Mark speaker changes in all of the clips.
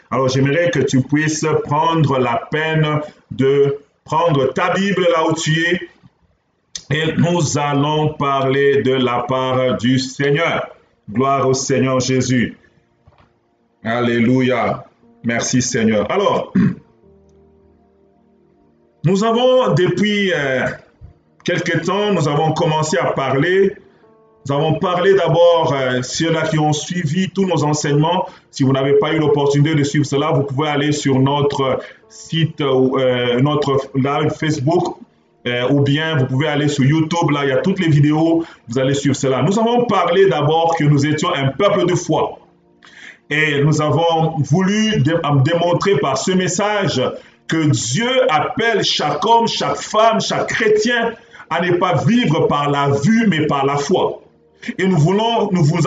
Speaker 1: Alors, j'aimerais que tu puisses prendre la peine de prendre ta Bible là où tu es et nous allons parler de la part du Seigneur. Gloire au Seigneur Jésus. Alléluia. Merci Seigneur. Alors, nous avons depuis quelque temps, nous avons commencé à parler. Nous avons parlé d'abord, ceux-là qui ont suivi tous nos enseignements. Si vous n'avez pas eu l'opportunité de suivre cela, vous pouvez aller sur notre site, notre live Facebook, ou bien vous pouvez aller sur YouTube. Là, il y a toutes les vidéos. Vous allez suivre cela. Nous avons parlé d'abord que nous étions un peuple de foi. Et nous avons voulu démontrer par ce message que Dieu appelle chaque homme, chaque femme, chaque chrétien à ne pas vivre par la vue, mais par la foi. Et nous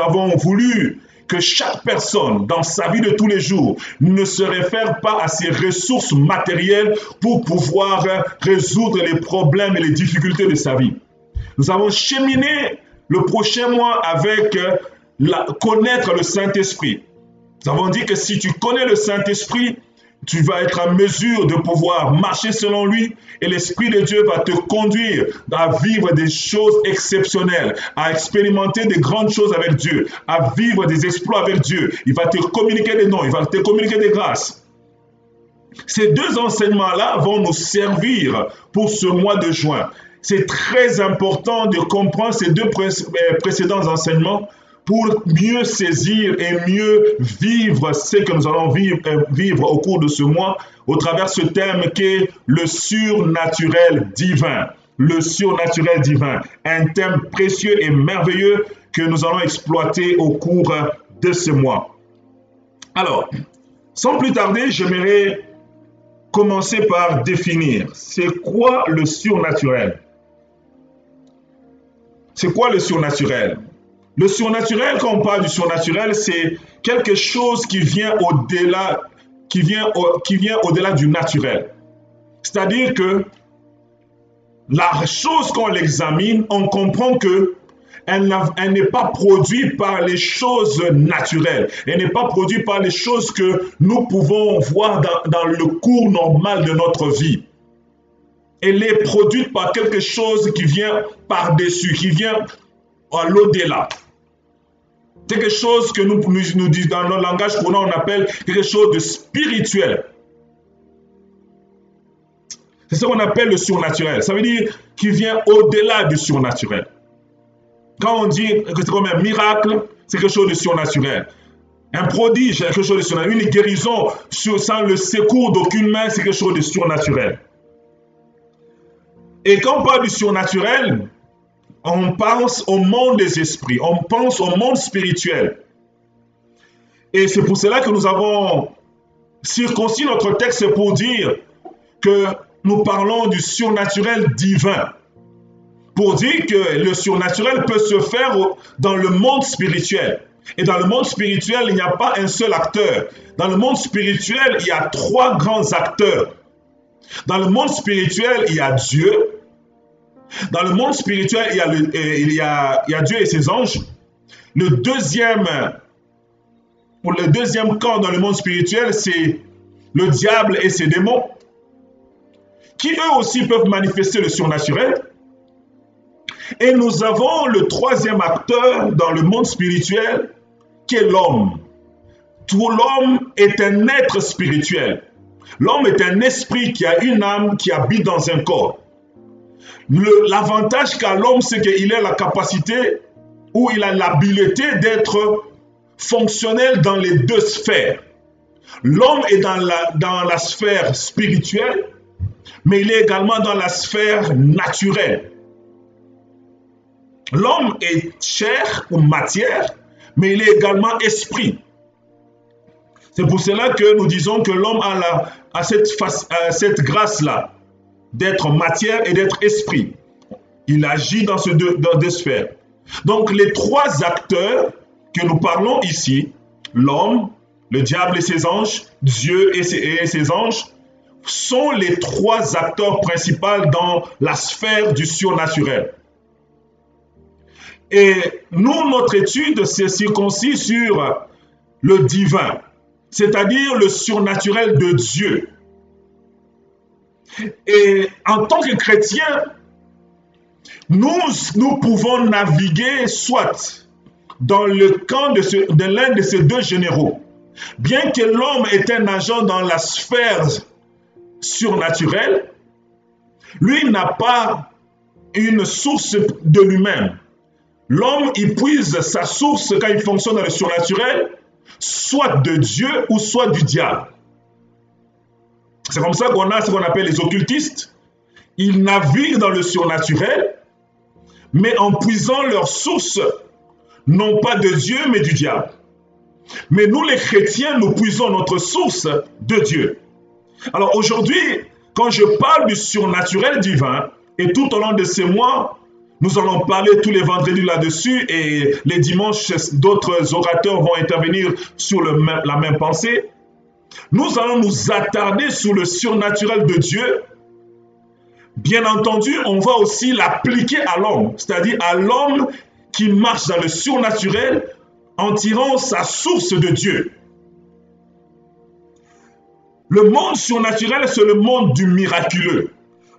Speaker 1: avons voulu que chaque personne, dans sa vie de tous les jours, ne se réfère pas à ses ressources matérielles pour pouvoir résoudre les problèmes et les difficultés de sa vie. Nous avons cheminé le prochain mois avec connaître le Saint-Esprit. Nous avons dit que si tu connais le Saint-Esprit, tu vas être en mesure de pouvoir marcher selon lui et l'Esprit de Dieu va te conduire à vivre des choses exceptionnelles, à expérimenter des grandes choses avec Dieu, à vivre des exploits avec Dieu. Il va te communiquer des dons, il va te communiquer des grâces. Ces deux enseignements-là vont nous servir pour ce mois de juin. C'est très important de comprendre ces deux précédents enseignements pour mieux saisir et mieux vivre ce que nous allons vivre au cours de ce mois au travers de ce thème qui est le surnaturel divin. Le surnaturel divin, un thème précieux et merveilleux que nous allons exploiter au cours de ce mois. Alors, sans plus tarder, j'aimerais commencer par définir c'est quoi le surnaturel. C'est quoi le surnaturel? Le surnaturel, quand on parle du surnaturel, c'est quelque chose qui vient au-delà, qui vient au-delà du naturel. C'est-à-dire que la chose qu'on l'examine, on comprend que elle n'est pas produite par les choses naturelles. Elle n'est pas produite par les choses que nous pouvons voir dans le cours normal de notre vie. Elle est produite par quelque chose qui vient par-dessus, qui vient à l'au-delà. Quelque chose que nous disons dans notre langage courant, on appelle quelque chose de spirituel. C'est ce qu'on appelle le surnaturel. Ça veut dire qu'il vient au-delà du surnaturel. Quand on dit que c'est comme un miracle, c'est quelque chose de surnaturel. Un prodige, c'est quelque chose de surnaturel. Une guérison sans le secours d'aucune main, c'est quelque chose de surnaturel. Et quand on parle du surnaturel, on pense au monde des esprits, on pense au monde spirituel. Et c'est pour cela que nous avons circoncis notre texte pour dire que nous parlons du surnaturel divin. Pour dire que le surnaturel peut se faire dans le monde spirituel. Et dans le monde spirituel, il n'y a pas un seul acteur. Dans le monde spirituel, il y a trois grands acteurs. Dans le monde spirituel, il y a Dieu. Dans le monde spirituel, il y a Dieu et ses anges. Le deuxième camp dans le monde spirituel, c'est le diable et ses démons, qui eux aussi peuvent manifester le surnaturel. Et nous avons le troisième acteur dans le monde spirituel, qui est l'homme. Tout l'homme est un être spirituel. L'homme est un esprit qui a une âme qui habite dans un corps. L'avantage qu'a l'homme, c'est qu'il a la capacité ou il a l'habileté d'être fonctionnel dans les deux sphères. L'homme est dans la sphère spirituelle, mais il est également dans la sphère naturelle. L'homme est chair ou matière, mais il est également esprit. C'est pour cela que nous disons que l'homme a cette grâce-là d'être matière et d'être esprit. Il agit dans ces deux sphères. Donc les trois acteurs que nous parlons ici, l'homme, le diable et ses anges, Dieu et ses anges, sont les trois acteurs principaux dans la sphère du surnaturel. Et nous, notre étude s'est circoncis sur le divin. c'est-à-dire le surnaturel de Dieu. Et en tant que chrétiens, nous pouvons naviguer soit dans le camp de l'un de ces deux généraux. Bien que l'homme est un agent dans la sphère surnaturelle, lui n'a pas une source de lui-même. L'homme, il puise sa source quand il fonctionne dans le surnaturel, soit de Dieu ou soit du diable. C'est comme ça qu'on a ce qu'on appelle les occultistes. Ils naviguent dans le surnaturel, mais en puisant leur source, non pas de Dieu, mais du diable. Mais nous, les chrétiens, nous puisons notre source de Dieu. Alors aujourd'hui, quand je parle du surnaturel divin, et tout au long de ces mois, nous allons parler tous les vendredis là-dessus, et les dimanches, d'autres orateurs vont intervenir sur la même pensée. Nous allons nous attarder sur le surnaturel de Dieu. Bien entendu, on va aussi l'appliquer à l'homme, c'est-à-dire à l'homme qui marche dans le surnaturel en tirant sa source de Dieu. Le monde surnaturel, c'est le monde du miraculeux.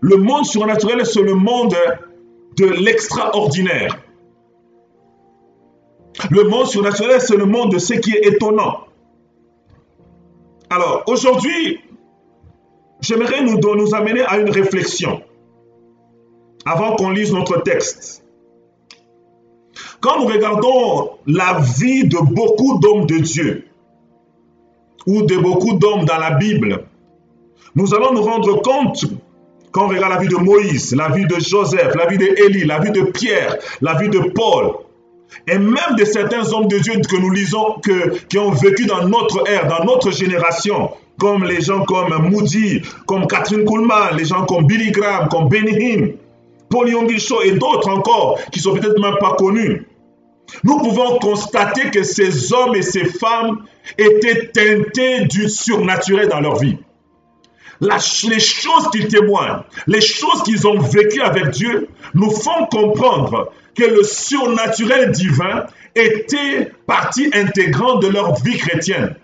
Speaker 1: Le monde surnaturel, c'est le monde de l'extraordinaire. Le monde surnaturel, c'est le monde de ce qui est étonnant. Alors, aujourd'hui, j'aimerais nous amener à une réflexion avant qu'on lise notre texte. Quand nous regardons la vie de beaucoup d'hommes de Dieu ou de beaucoup d'hommes dans la Bible, nous allons nous rendre compte, quand on regarde la vie de Moïse, la vie de Joseph, la vie d'Élie, la vie de Pierre, la vie de Paul, et même de certains hommes de Dieu que nous lisons, qui ont vécu dans notre ère, dans notre génération, comme les gens comme Moody, comme Catherine Kuhlman, les gens comme Billy Graham, comme Benny Hinn, Paul Yonggi Cho et d'autres encore qui sont peut-être même pas connus. Nous pouvons constater que ces hommes et ces femmes étaient teintés du surnaturel dans leur vie. Les choses qu'ils témoignent, les choses qu'ils ont vécues avec Dieu, nous font comprendre que le surnaturel divin était partie intégrante de leur vie chrétienne.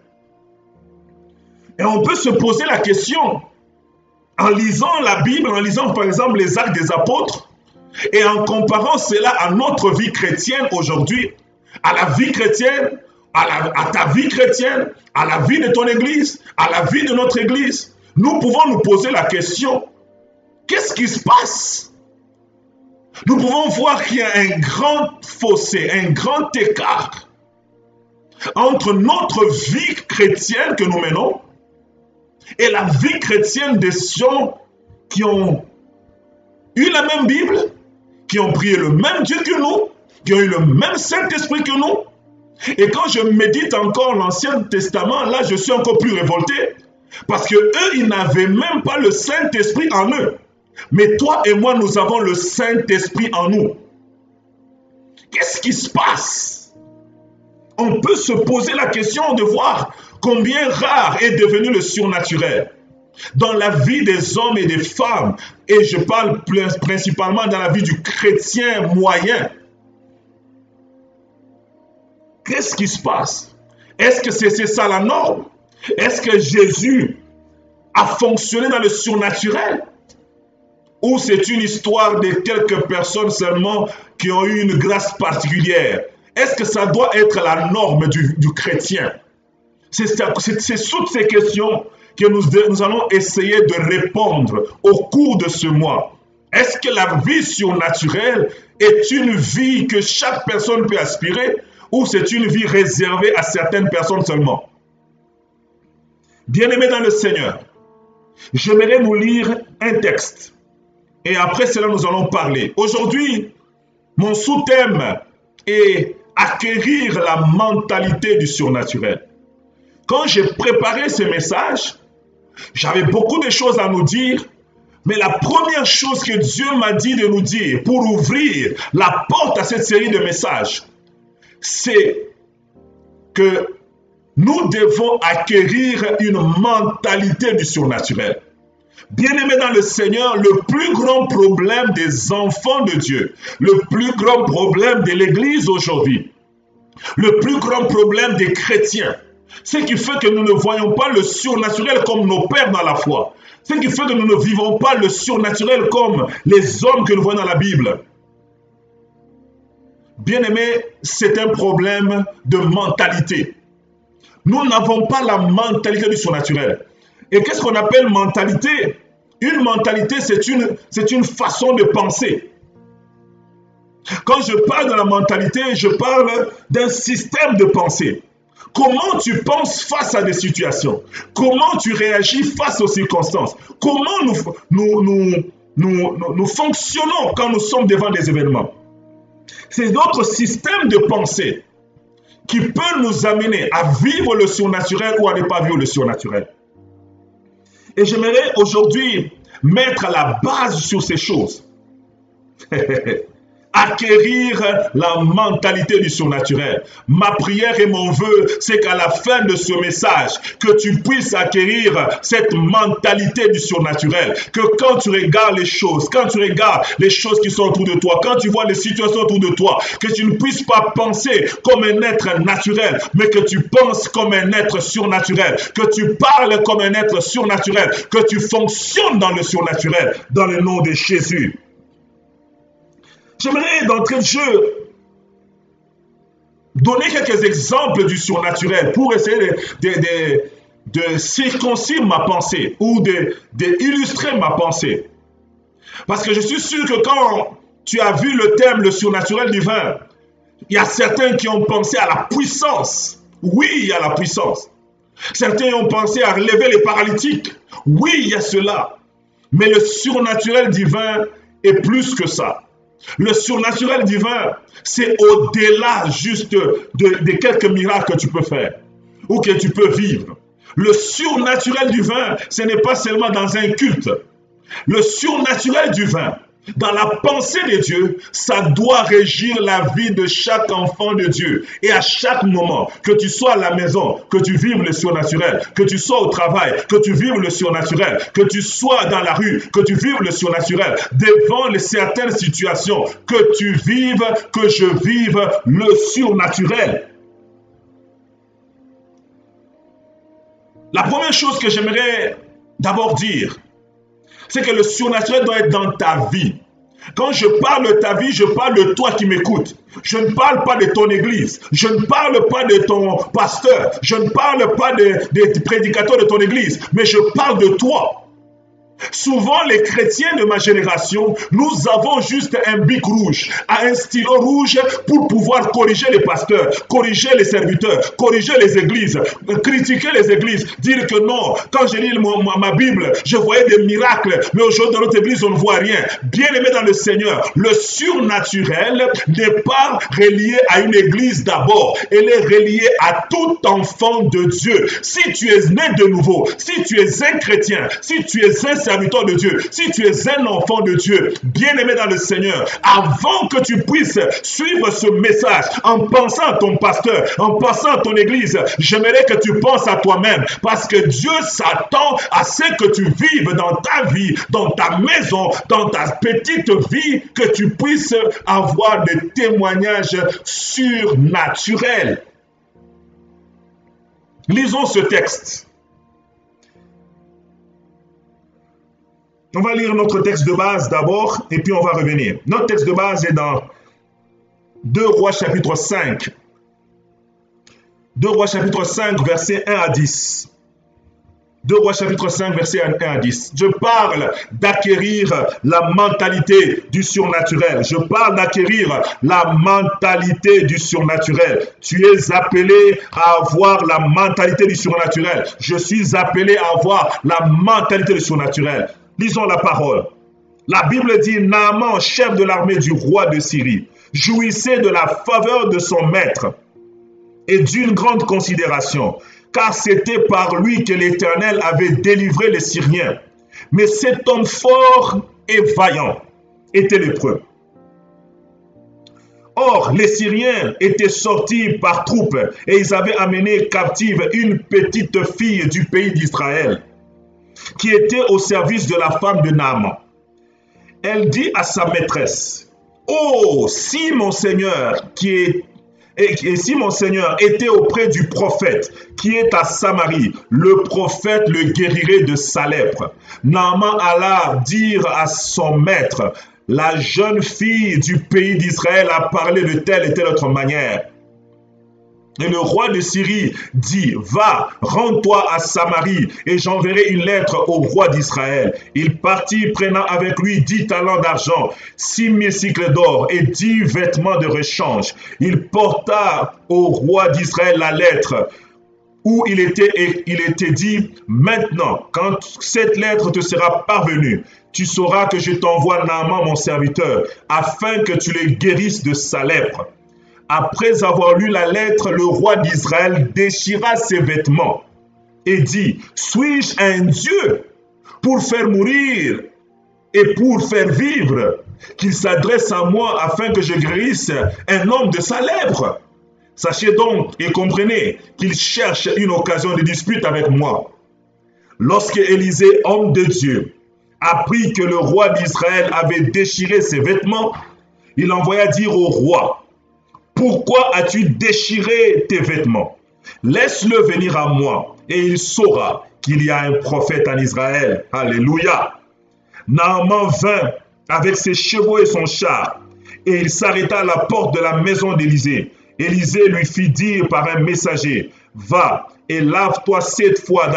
Speaker 1: Et on peut se poser la question, en lisant la Bible, en lisant par exemple les Actes des Apôtres, et en comparant cela à notre vie chrétienne aujourd'hui, à la vie chrétienne, à ta vie chrétienne, à la vie de ton église, à la vie de notre église, nous pouvons nous poser la question, qu'est-ce qui se passe? Nous pouvons voir qu'il y a un grand fossé, un grand écart entre notre vie chrétienne que nous menons et la vie chrétienne des gens qui ont eu la même Bible, qui ont prié le même Dieu que nous, qui ont eu le même Saint-Esprit que nous. Et quand je médite encore l'Ancien Testament, là je suis encore plus révolté, parce que eux, ils n'avaient même pas le Saint-Esprit en eux. Mais toi et moi, nous avons le Saint-Esprit en nous. Qu'est-ce qui se passe? On peut se poser la question de voir combien rare est devenu le surnaturel dans la vie des hommes et des femmes. Et je parle principalement dans la vie du chrétien moyen. Qu'est-ce qui se passe? Est-ce que c'est ça la norme? Est-ce que Jésus a fonctionné dans le surnaturel? Ou c'est une histoire de quelques personnes seulement qui ont eu une grâce particulière? Est-ce que ça doit être la norme du chrétien? C'est toutes ces questions que nous allons essayer de répondre au cours de ce mois. Est-ce que la vie surnaturelle est une vie que chaque personne peut aspirer ou c'est une vie réservée à certaines personnes seulement? Bien-aimés dans le Seigneur, j'aimerais nous lire un texte et après cela nous allons parler. Aujourd'hui, mon sous-thème est acquérir la mentalité du surnaturel. Quand j'ai préparé ce message, j'avais beaucoup de choses à nous dire, mais la première chose que Dieu m'a dit de nous dire pour ouvrir la porte à cette série de messages, c'est que nous devons acquérir une mentalité du surnaturel. Bien-aimés dans le Seigneur, le plus grand problème des enfants de Dieu, le plus grand problème de l'Église aujourd'hui, le plus grand problème des chrétiens, Ce qui fait que nous ne voyons pas le surnaturel comme nos pères dans la foi. Ce qui fait que nous ne vivons pas le surnaturel comme les hommes que nous voyons dans la Bible. Bien-aimés, c'est un problème de mentalité. Nous n'avons pas la mentalité du surnaturel. Et qu'est-ce qu'on appelle mentalité? Une mentalité, c'est une façon de penser. Quand je parle de la mentalité, je parle d'un système de pensée. Comment tu penses face à des situations? Comment tu réagis face aux circonstances? Comment nous fonctionnons quand nous sommes devant des événements? C'est notre système de pensée qui peut nous amener à vivre le surnaturel ou à ne pas vivre le surnaturel. Et j'aimerais aujourd'hui mettre la base sur ces choses. Acquérir la mentalité du surnaturel. Ma prière et mon vœu, c'est qu'à la fin de ce message, que tu puisses acquérir cette mentalité du surnaturel. Que quand tu regardes les choses, qui sont autour de toi, quand tu vois les situations autour de toi, que tu ne puisses pas penser comme un être naturel, mais que tu penses comme un être surnaturel, que tu parles comme un être surnaturel, que tu fonctionnes dans le surnaturel, dans le nom de Jésus. J'aimerais d'entrée de jeu donner quelques exemples du surnaturel pour essayer de circoncire ma pensée ou d'illustrer ma pensée. Parce que je suis sûr que quand tu as vu le thème, le surnaturel divin, il y a certains qui ont pensé à la puissance. Oui, il y a la puissance. Certains ont pensé à relever les paralytiques. Oui, il y a cela. Mais le surnaturel divin est plus que ça. Le surnaturel divin, c'est au-delà juste de quelques miracles que tu peux faire ou que tu peux vivre. Le surnaturel divin, ce n'est pas seulement dans un culte. Le surnaturel divin, dans la pensée de Dieu, ça doit régir la vie de chaque enfant de Dieu. Et à chaque moment, que tu sois à la maison, que tu vives le surnaturel, que tu sois au travail, que tu vives le surnaturel, que tu sois dans la rue, que tu vives le surnaturel, devant certaines situations, que tu vives, que je vive le surnaturel. La première chose que j'aimerais d'abord dire, c'est que le surnaturel doit être dans ta vie. Quand je parle de ta vie, je parle de toi qui m'écoutes. Je ne parle pas de ton église. Je ne parle pas de ton pasteur. Je ne parle pas des prédicateurs de ton église. Mais je parle de toi. Souvent, les chrétiens de ma génération, nous avons juste un bic rouge, un stylo rouge pour pouvoir corriger les pasteurs, corriger les serviteurs, corriger les églises, critiquer les églises, dire que non, quand je lis ma Bible, je voyais des miracles, mais aujourd'hui dans notre église, on ne voit rien. Bien-aimé dans le Seigneur, le surnaturel n'est pas relié à une église d'abord, elle est reliée à tout enfant de Dieu. Si tu es né de nouveau, si tu es un chrétien, si tu es un serviteur de Dieu, si tu es un enfant de Dieu, bien-aimé dans le Seigneur, avant que tu puisses suivre ce message, en pensant à ton pasteur, en pensant à ton église, j'aimerais que tu penses à toi-même, parce que Dieu s'attend à ce que tu vives dans ta vie, dans ta maison, dans ta petite vie, que tu puisses avoir des témoignages surnaturels. Lisons ce texte. On va lire notre texte de base d'abord, et puis on va revenir. Notre texte de base est dans 2 Rois chapitre 5. 2 Rois chapitre 5, versets 1 à 10. 2 Rois chapitre 5, versets 1 à 10. Je parle d'acquérir la mentalité du surnaturel. Je parle d'acquérir la mentalité du surnaturel. Tu es appelé à avoir la mentalité du surnaturel. Je suis appelé à avoir la mentalité du surnaturel. Lisons la parole. La Bible dit, Naaman, chef de l'armée du roi de Syrie, jouissait de la faveur de son maître et d'une grande considération, car c'était par lui que l'Éternel avait délivré les Syriens. Mais cet homme fort et vaillant était lépreux. Or, les Syriens étaient sortis par troupes et ils avaient amené captive une petite fille du pays d'Israël, qui était au service de la femme de Naaman. Elle dit à sa maîtresse, « Oh, si mon Seigneur, qui est Et si mon Seigneur était auprès du prophète qui est à Samarie, le prophète le guérirait de sa lèpre. Naaman alla dire à son maître, la jeune fille du pays d'Israël a parlé de telle et telle autre manière. Et le roi de Syrie dit, va, rends-toi à Samarie, et j'enverrai une lettre au roi d'Israël. Il partit, prenant avec lui 10 talents d'argent, 6000 cycles d'or et 10 vêtements de rechange. Il porta au roi d'Israël la lettre, où il était dit, maintenant, quand cette lettre te sera parvenue, tu sauras que je t'envoie Naaman mon serviteur, afin que tu le guérisses de sa lèpre. Après avoir lu la lettre, le roi d'Israël déchira ses vêtements et dit, suis-je un Dieu pour faire mourir et pour faire vivre, qu'il s'adresse à moi afin que je guérisse un homme de sa lèpre? Sachez donc et comprenez qu'il cherche une occasion de dispute avec moi. Lorsque Élisée, homme de Dieu, apprit que le roi d'Israël avait déchiré ses vêtements, il envoya dire au roi, pourquoi as-tu déchiré tes vêtements? Laisse-le venir à moi, et il saura qu'il y a un prophète en Israël. Alléluia. Naaman vint avec ses chevaux et son char, et il s'arrêta à la porte de la maison d'Élisée. Élisée lui fit dire par un messager, va et lave-toi 7 fois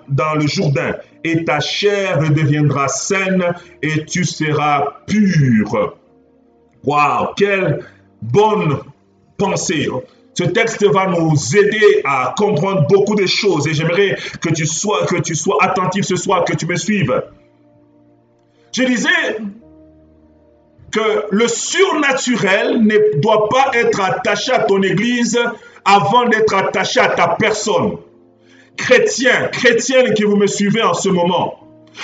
Speaker 1: dans le Jourdain, et ta chair redeviendra saine, et tu seras pur. Waouh, quelle bonne pensée. Ce texte va nous aider à comprendre beaucoup de choses et j'aimerais que tu sois attentif ce soir, que tu me suives. Je disais que le surnaturel ne doit pas être attaché à ton église avant d'être attaché à ta personne. Chrétien, chrétienne qui vous me suivez en ce moment,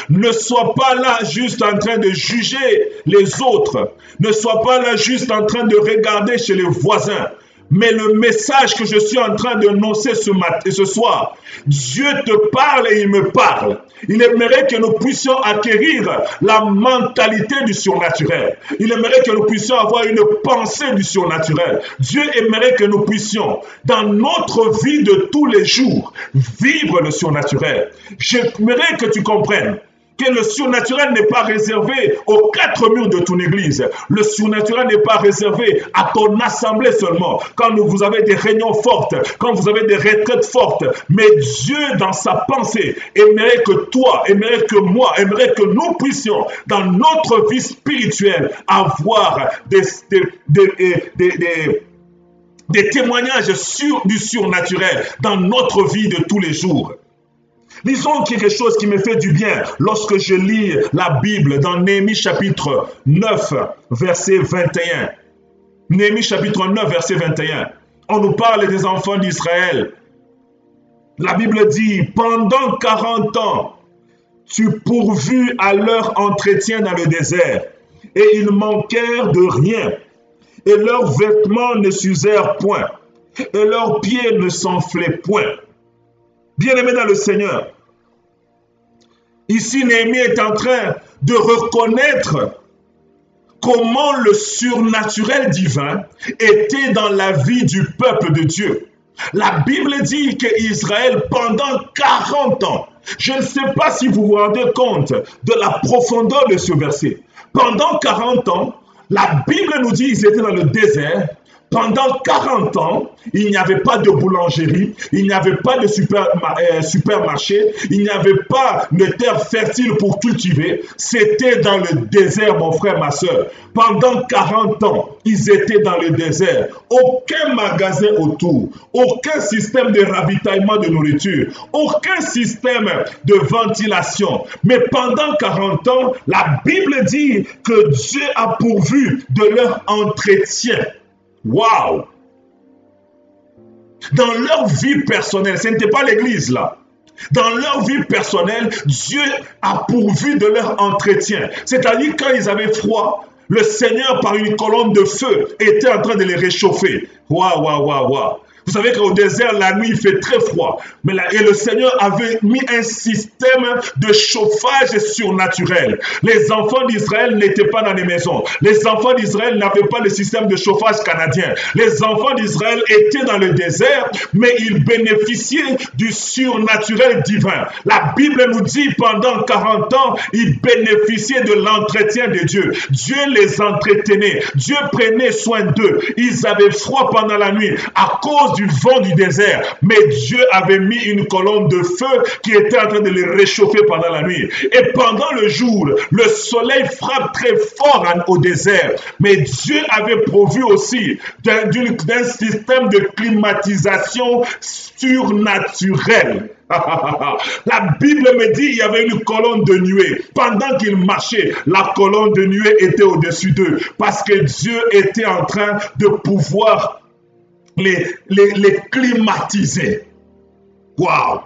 Speaker 1: ne sois pas là juste en train de juger les autres. Ne sois pas là juste en train de regarder chez les voisins. Mais le message que je suis en train d'annoncer ce soir, Dieu te parle et il me parle. Il aimerait que nous puissions acquérir la mentalité du surnaturel. Il aimerait que nous puissions avoir une pensée du surnaturel. Dieu aimerait que nous puissions, dans notre vie de tous les jours, vivre le surnaturel. J'aimerais que tu comprennes que le surnaturel n'est pas réservé aux 4 murs de ton église. Le surnaturel n'est pas réservé à ton assemblée seulement. Quand vous avez des réunions fortes, quand vous avez des retraites fortes. Mais Dieu, dans sa pensée, aimerait que toi, aimerait que moi, aimerait que nous puissions, dans notre vie spirituelle, avoir des témoignages du surnaturel dans notre vie de tous les jours. Lisons quelque chose qui me fait du bien lorsque je lis la Bible dans Néhémie chapitre 9, verset 21. Néhémie chapitre 9, verset 21. On nous parle des enfants d'Israël. La Bible dit, pendant 40 ans, tu pourvus à leur entretien dans le désert, et ils manquèrent de rien, et leurs vêtements ne s'usèrent point, et leurs pieds ne s'enflaient point. Bien-aimés dans le Seigneur, ici Néhémie est en train de reconnaître comment le surnaturel divin était dans la vie du peuple de Dieu. La Bible dit qu'Israël, pendant 40 ans, je ne sais pas si vous vous rendez compte de la profondeur de ce verset. Pendant 40 ans, la Bible nous dit qu'ils étaient dans le désert. Pendant 40 ans, il n'y avait pas de boulangerie, il n'y avait pas de supermarché, il n'y avait pas de terre fertile pour cultiver. C'était dans le désert, mon frère, ma soeur. Pendant 40 ans, ils étaient dans le désert. Aucun magasin autour, aucun système de ravitaillement de nourriture, aucun système de ventilation. Mais pendant 40 ans, la Bible dit que Dieu a pourvu de leur entretien. Waouh! Dans leur vie personnelle, ce n'était pas l'église là. Dans leur vie personnelle, Dieu a pourvu de leur entretien. C'est-à-dire quand ils avaient froid, le Seigneur par une colonne de feu était en train de les réchauffer. Waouh, waouh, waouh, waouh. Vous savez qu'au désert, la nuit, il fait très froid. Et le Seigneur avait mis un système de chauffage surnaturel. Les enfants d'Israël n'étaient pas dans les maisons. Les enfants d'Israël n'avaient pas le système de chauffage canadien. Les enfants d'Israël étaient dans le désert, mais ils bénéficiaient du surnaturel divin. La Bible nous dit pendant 40 ans, ils bénéficiaient de l'entretien de Dieu. Dieu les entretenait. Dieu prenait soin d'eux. Ils avaient froid pendant la nuit à cause du vent du désert, mais Dieu avait mis une colonne de feu qui était en train de les réchauffer pendant la nuit. Et pendant le jour, le soleil frappe très fort au désert, mais Dieu avait pourvu aussi d'un système de climatisation surnaturel. La Bible me dit qu'il y avait une colonne de nuée. Pendant qu'ils marchaient, la colonne de nuée était au-dessus d'eux, parce que Dieu était en train de pouvoir les climatiser. Waouh!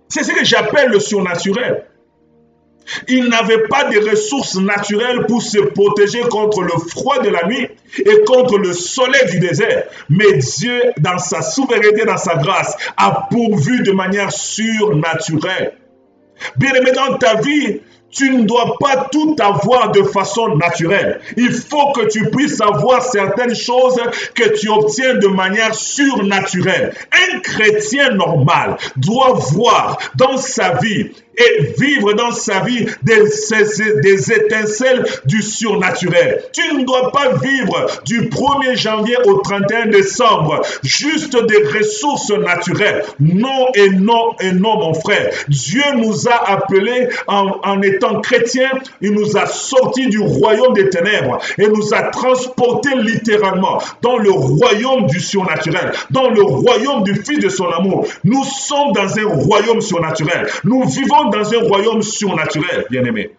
Speaker 1: C'est ce que j'appelle le surnaturel. Ils n'avaient pas de ressources naturelles pour se protéger contre le froid de la nuit et contre le soleil du désert. Mais Dieu, dans sa souveraineté, dans sa grâce, a pourvu de manière surnaturelle. Bien-aimé, dans ta vie, tu ne dois pas tout avoir de façon naturelle. Il faut que tu puisses avoir certaines choses que tu obtiens de manière surnaturelle. Un chrétien normal doit voir dans sa vie et vivre dans sa vie des étincelles du surnaturel. Tu ne dois pas vivre du 1er janvier au 31 décembre juste des ressources naturelles. Non et non et non, mon frère. Dieu nous a appelés en étant chrétiens, il nous a sortis du royaume des ténèbres et nous a transportés littéralement dans le royaume du surnaturel, dans le royaume du Fils de son amour. Nous sommes dans un royaume surnaturel. Nous vivons dans un royaume surnaturel, bien-aimé.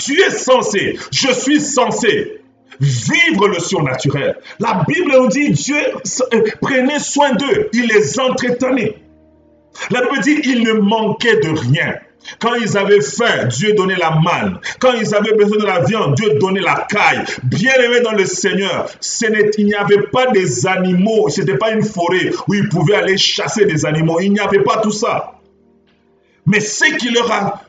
Speaker 1: Tu es censé, je suis censé vivre le surnaturel. La Bible nous dit, Dieu prenait soin d'eux, il les entretenait. La Bible dit, il ne manquait de rien. Quand ils avaient faim, Dieu donnait la manne. Quand ils avaient besoin de la viande, Dieu donnait la caille. Bien-aimés dans le Seigneur, il n'y avait pas des animaux, ce n'était pas une forêt où ils pouvaient aller chasser des animaux. Il n'y avait pas tout ça. Mais ce qui leur a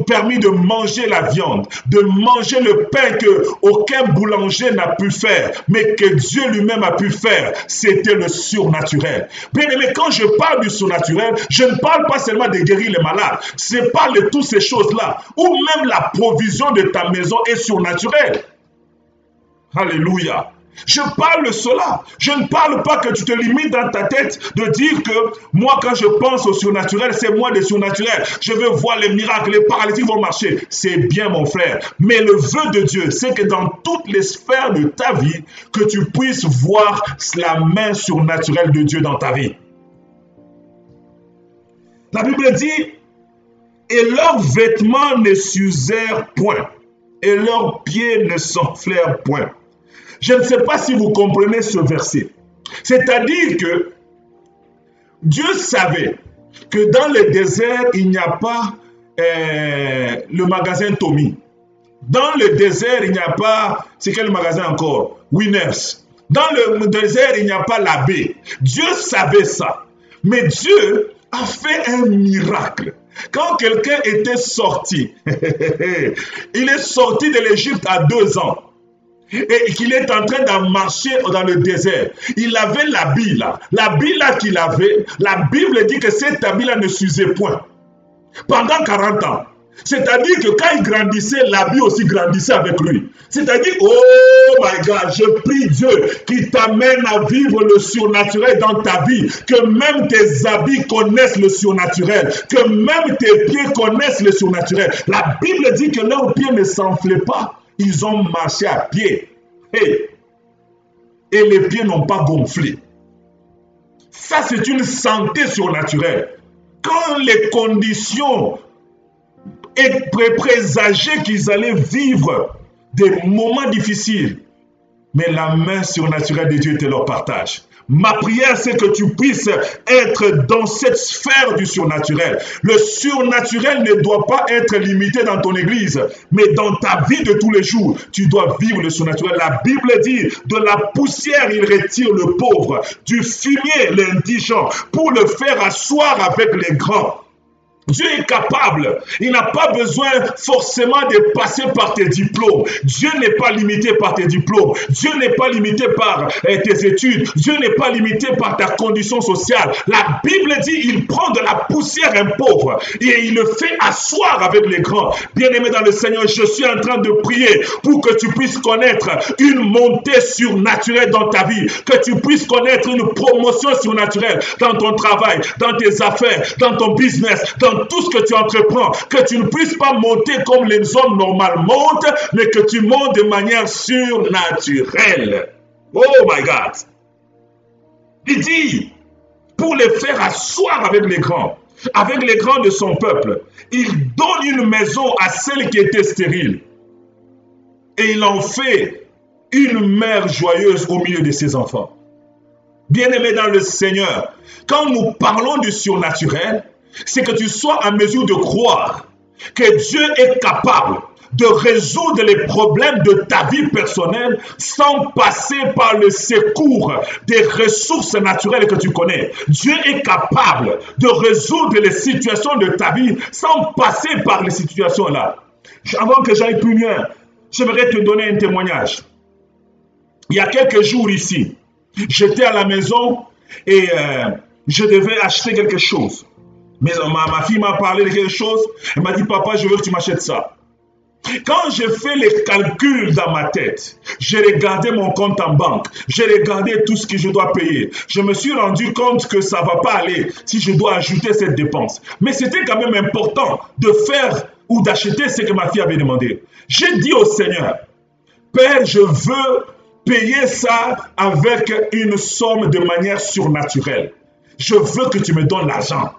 Speaker 1: permis de manger la viande, de manger le pain que aucun boulanger n'a pu faire, mais que Dieu lui-même a pu faire, c'était le surnaturel. Bien aimé, quand je parle du surnaturel, je ne parle pas seulement de guérir les malades, je parle de toutes ces choses-là, ou même la provision de ta maison est surnaturelle. Alléluia. Je parle de cela. Je ne parle pas que tu te limites dans ta tête de dire que moi, quand je pense au surnaturel, c'est moi le surnaturel. Je veux voir les miracles, les paralytiques vont marcher. C'est bien, mon frère. Mais le vœu de Dieu, c'est que dans toutes les sphères de ta vie, que tu puisses voir la main surnaturelle de Dieu dans ta vie. La Bible dit, et leurs vêtements ne s'usèrent point, et leurs pieds ne s'enflèrent point. Je ne sais pas si vous comprenez ce verset. C'est-à-dire que Dieu savait que dans le désert, il n'y a pas le magasin Tommy. Dans le désert, il n'y a pas, c'est quel magasin encore? Winners. Dans le désert, il n'y a pas l'abbé. Dieu savait ça. Mais Dieu a fait un miracle. Quand quelqu'un était sorti, il est sorti de l'Égypte à 2 ans. Et qu'il est en train de marcher dans le désert. Il avait l'habit là. L'habit là qu'il avait, la Bible dit que cet habit là ne s'usait point. Pendant 40 ans. C'est-à-dire que quand il grandissait, l'habit aussi grandissait avec lui. C'est-à-dire, oh my God, je prie Dieu qui t'amène à vivre le surnaturel dans ta vie. Que même tes habits connaissent le surnaturel. Que même tes pieds connaissent le surnaturel. La Bible dit que leurs pieds ne s'enflaient pas. Ils ont marché à pied. Hey. Et les pieds n'ont pas gonflé. Ça, c'est une santé surnaturelle. Quand les conditions présageaient qu'ils allaient vivre des moments difficiles, mais la main surnaturelle de Dieu était leur partage. Ma prière, c'est que tu puisses être dans cette sphère du surnaturel. Le surnaturel ne doit pas être limité dans ton église, mais dans ta vie de tous les jours, tu dois vivre le surnaturel. La Bible dit, de la poussière, il retire le pauvre, du fumier, l'indigent, pour le faire asseoir avec les grands. Dieu est capable. Il n'a pas besoin forcément de passer par tes diplômes. Dieu n'est pas limité par tes diplômes. Dieu n'est pas limité par tes études. Dieu n'est pas limité par ta condition sociale. La Bible dit, il prend de la poussière un pauvre et il le fait asseoir avec les grands. Bien-aimé dans le Seigneur, je suis en train de prier pour que tu puisses connaître une montée surnaturelle dans ta vie, que tu puisses connaître une promotion surnaturelle dans ton travail, dans tes affaires, dans ton business, dans tout ce que tu entreprends, que tu ne puisses pas monter comme les hommes normaux montent, mais que tu montes de manière surnaturelle. Oh my God! Il dit, pour les faire asseoir avec les grands de son peuple, il donne une maison à celle qui était stérile. Et il en fait une mère joyeuse au milieu de ses enfants. Bien-aimé dans le Seigneur, quand nous parlons du surnaturel, c'est que tu sois en mesure de croire que Dieu est capable de résoudre les problèmes de ta vie personnelle sans passer par le secours des ressources naturelles que tu connais. Dieu est capable de résoudre les situations de ta vie sans passer par les situations-là. Avant que j'aille plus loin, j'aimerais te donner un témoignage. Il y a quelques jours ici, j'étais à la maison et je devais acheter quelque chose. Mais ma fille m'a parlé de quelque chose. Elle m'a dit, papa, je veux que tu m'achètes ça. Quand j'ai fait les calculs dans ma tête, j'ai regardé mon compte en banque, j'ai regardé tout ce que je dois payer. Je me suis rendu compte que ça ne va pas aller si je dois ajouter cette dépense. Mais c'était quand même important de faire ou d'acheter ce que ma fille avait demandé. J'ai dit au Seigneur, Père, je veux payer ça avec une somme de manière surnaturelle. Je veux que tu me donnes l'argent.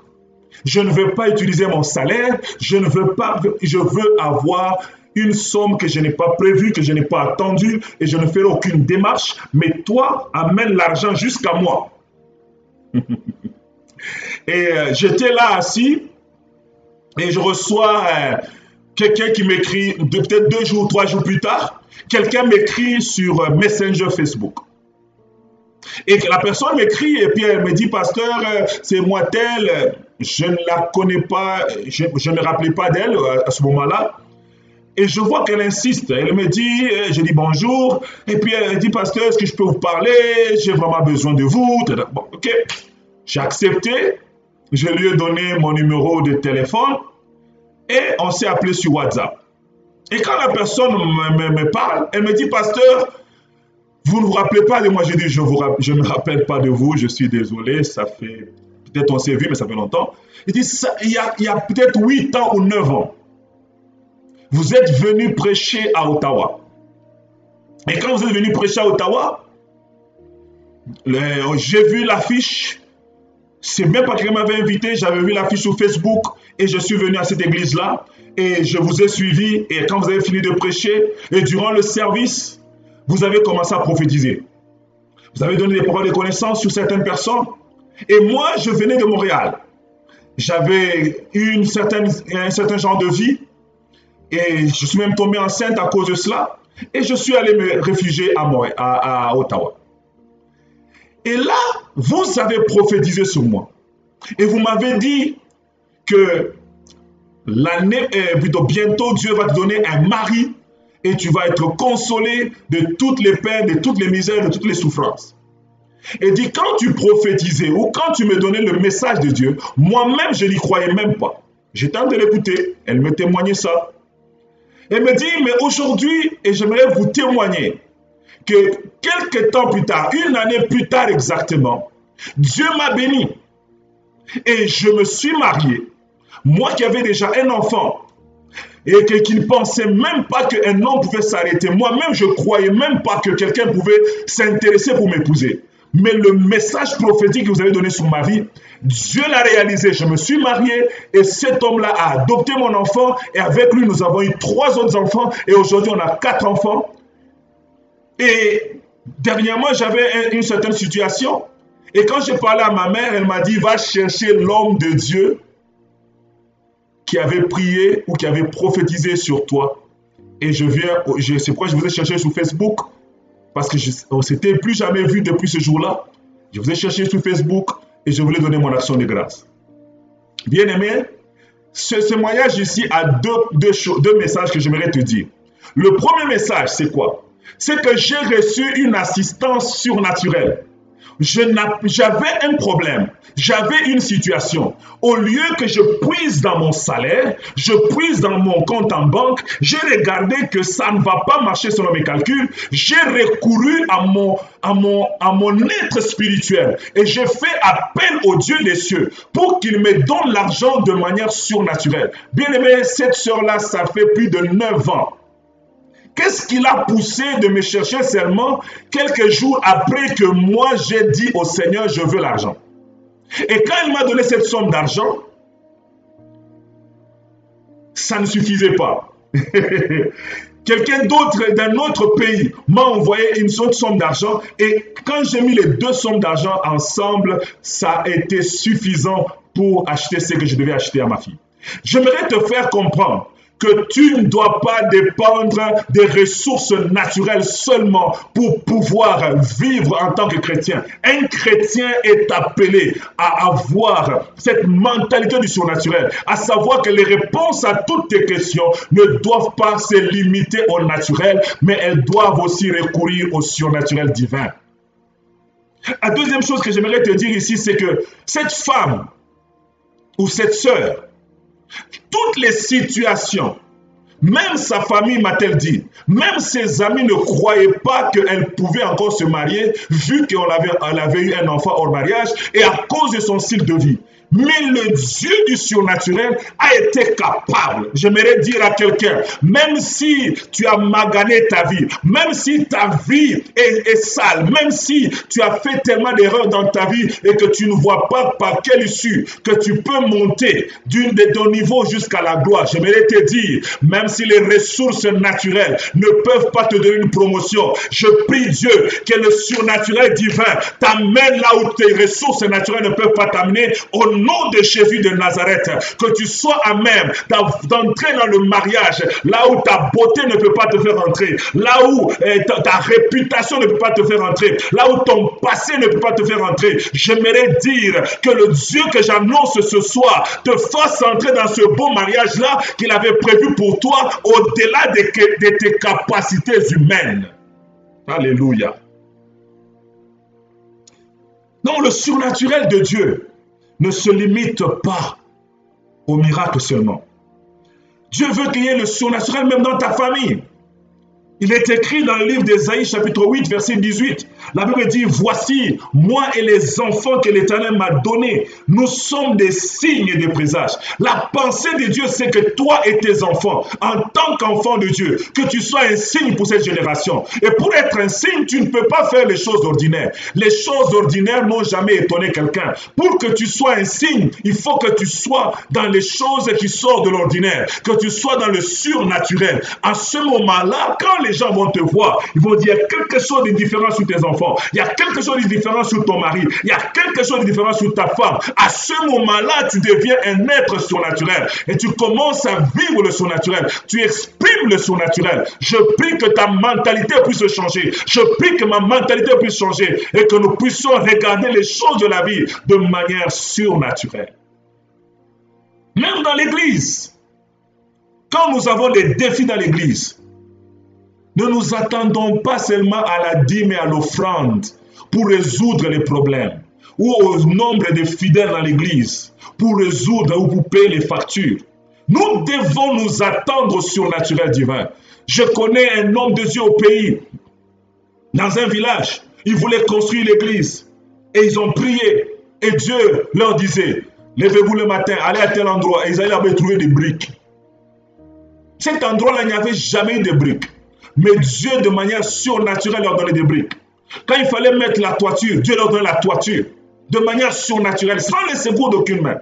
Speaker 1: Je ne veux pas utiliser mon salaire, je veux avoir une somme que je n'ai pas prévue, que je n'ai pas attendue et je ne ferai aucune démarche, mais toi, amène l'argent jusqu'à moi. Et j'étais là assis et je reçois quelqu'un qui m'écrit, peut-être 2 jours, 3 jours plus tard, quelqu'un m'écrit sur Messenger Facebook. Et la personne m'écrit et puis elle me dit, pasteur, c'est moi tel, je ne la connais pas, je ne me rappelais pas d'elle à ce moment-là. Et je vois qu'elle insiste, elle me dit, je dis bonjour, et puis elle dit, pasteur, est-ce que je peux vous parler? J'ai vraiment besoin de vous. Bon, ok, j'ai accepté, je lui ai donné mon numéro de téléphone et on s'est appelé sur WhatsApp. Et quand la personne me parle, elle me dit, pasteur, vous ne vous rappelez pas de moi? J'ai dit, je ne me rappelle pas de vous, je suis désolé, ça fait, peut-être on s'est vu, mais ça fait longtemps. Il dit, il y a peut-être 8 ans ou 9 ans, vous êtes venu prêcher à Ottawa. Et quand vous êtes venu prêcher à Ottawa, j'ai vu l'affiche, c'est même pas quelqu'un m'avait invité, j'avais vu l'affiche sur Facebook et je suis venu à cette église-là et je vous ai suivi et quand vous avez fini de prêcher et durant le service, vous avez commencé à prophétiser. Vous avez donné des paroles de connaissance sur certaines personnes. Et moi, je venais de Montréal. J'avais eu un certain genre de vie. Et je suis même tombé enceinte à cause de cela. Et je suis allé me réfugier à Ottawa. Et là, vous avez prophétisé sur moi. Et vous m'avez dit que bientôt, Dieu va te donner un mari. Et tu vas être consolé de toutes les peines, de toutes les misères, de toutes les souffrances. Et dit, quand tu prophétisais ou quand tu me donnais le message de Dieu, moi-même, je n'y croyais même pas. J'étais en train de l'écouter. Elle me témoignait ça. Elle me dit, mais aujourd'hui, et j'aimerais vous témoigner que quelques temps plus tard, 1 année plus tard exactement, Dieu m'a béni. Et je me suis marié. Moi qui avais déjà un enfant, et qui ne pensait même pas qu'un homme pouvait s'arrêter. Moi-même, je ne croyais même pas que quelqu'un pouvait s'intéresser pour m'épouser. Mais le message prophétique que vous avez donné sur ma vie, Dieu l'a réalisé. Je me suis marié et cet homme-là a adopté mon enfant et avec lui, nous avons eu 3 autres enfants et aujourd'hui, on a 4 enfants. Et dernièrement, j'avais une certaine situation Et quand j'ai parlé à ma mère, elle m'a dit, va chercher l'homme de Dieu qui avait prié ou qui avait prophétisé sur toi. Et c'est pourquoi je vous ai cherché sur Facebook, parce que on ne s'était plus jamais vu depuis ce jour-là. Je vous ai cherché sur Facebook et je voulais donner mon action de grâce. Bien aimé, ce témoignage ici a deux messages que j'aimerais te dire. Le premier message, c'est quoi? C'est que j'ai reçu une assistance surnaturelle. J'avais un problème, j'avais une situation. Au lieu que je puise dans mon salaire, je puise dans mon compte en banque, j'ai regardé que ça ne va pas marcher selon mes calculs, j'ai recouru à mon être spirituel et j'ai fait appel au Dieu des cieux pour qu'il me donne l'argent de manière surnaturelle. Bien aimé, cette sœur-là, ça fait plus de 9 ans. Qu'est-ce qui l'a poussé de me chercher seulement quelques jours après que moi j'ai dit au Seigneur, je veux l'argent. Et quand il m'a donné cette somme d'argent, ça ne suffisait pas. Quelqu'un d'autre d'un autre pays m'a envoyé une autre somme d'argent et quand j'ai mis les deux sommes d'argent ensemble, ça a été suffisant pour acheter ce que je devais acheter à ma fille. J'aimerais te faire comprendre que tu ne dois pas dépendre des ressources naturelles seulement pour pouvoir vivre en tant que chrétien. Un chrétien est appelé à avoir cette mentalité du surnaturel, à savoir que les réponses à toutes tes questions ne doivent pas se limiter au naturel, mais elles doivent aussi recourir au surnaturel divin. La deuxième chose que j'aimerais te dire ici, c'est que cette femme ou cette sœur, toutes les situations, même sa famille m'a-t-elle dit, même ses amis ne croyaient pas qu'elle pouvait encore se marier vu qu'elle avait eu un enfant hors mariage et à cause de son style de vie. Mais le Dieu du surnaturel a été capable. J'aimerais dire à quelqu'un, même si tu as magané ta vie, même si ta vie est sale, même si tu as fait tellement d'erreurs dans ta vie et que tu ne vois pas par quelle issue que tu peux monter de ton niveau jusqu'à la gloire, j'aimerais te dire, même si les ressources naturelles ne peuvent pas te donner une promotion, je prie Dieu que le surnaturel divin t'amène là où tes ressources naturelles ne peuvent pas t'amener au nom de Jésus de Nazareth, que tu sois à même d'entrer dans le mariage, là où ta beauté ne peut pas te faire entrer, là où ta réputation ne peut pas te faire entrer, là où ton passé ne peut pas te faire entrer. J'aimerais dire que le Dieu que j'annonce ce soir te fasse entrer dans ce beau mariage-là qu'il avait prévu pour toi au-delà de tes capacités humaines. Alléluia. Non, le surnaturel de Dieu ne se limite pas au miracle seulement. Dieu veut qu'il y ait le surnaturel même dans ta famille. Il est écrit dans le livre d'Ésaïe, chapitre 8, verset 18. La Bible dit, voici, moi et les enfants que l'Éternel m'a donnés, nous sommes des signes et des présages. La pensée de Dieu, c'est que toi et tes enfants, en tant qu'enfants de Dieu, que tu sois un signe pour cette génération. Et pour être un signe, tu ne peux pas faire les choses ordinaires. Les choses ordinaires n'ont jamais étonné quelqu'un. Pour que tu sois un signe, il faut que tu sois dans les choses qui sortent de l'ordinaire, que tu sois dans le surnaturel. À ce moment-là, quand les gens vont te voir, ils vont dire quelque chose de différent sur tes enfants, il y a quelque chose de différent sur ton mari, il y a quelque chose de différent sur ta femme. À ce moment-là, tu deviens un être surnaturel et tu commences à vivre le surnaturel. Tu exprimes le surnaturel. Je prie que ta mentalité puisse changer. Je prie que ma mentalité puisse changer et que nous puissions regarder les choses de la vie de manière surnaturelle. Même dans l'église, quand nous avons des défis dans l'église, ne nous attendons pas seulement à la dîme et à l'offrande pour résoudre les problèmes ou au nombre de fidèles dans l'église pour résoudre ou pour payer les factures. Nous devons nous attendre au surnaturel divin. Je connais un homme de Dieu au pays, dans un village. Ils voulaient construire l'église et ils ont prié et Dieu leur disait, levez-vous le matin, allez à tel endroit et ils allaient là-bas trouver des briques. Cet endroit-là, il n'y avait jamais eu de briques. Mais Dieu, de manière surnaturelle, leur donnait des briques. Quand il fallait mettre la toiture, Dieu leur donnait la toiture. De manière surnaturelle, sans les secours d'aucune main.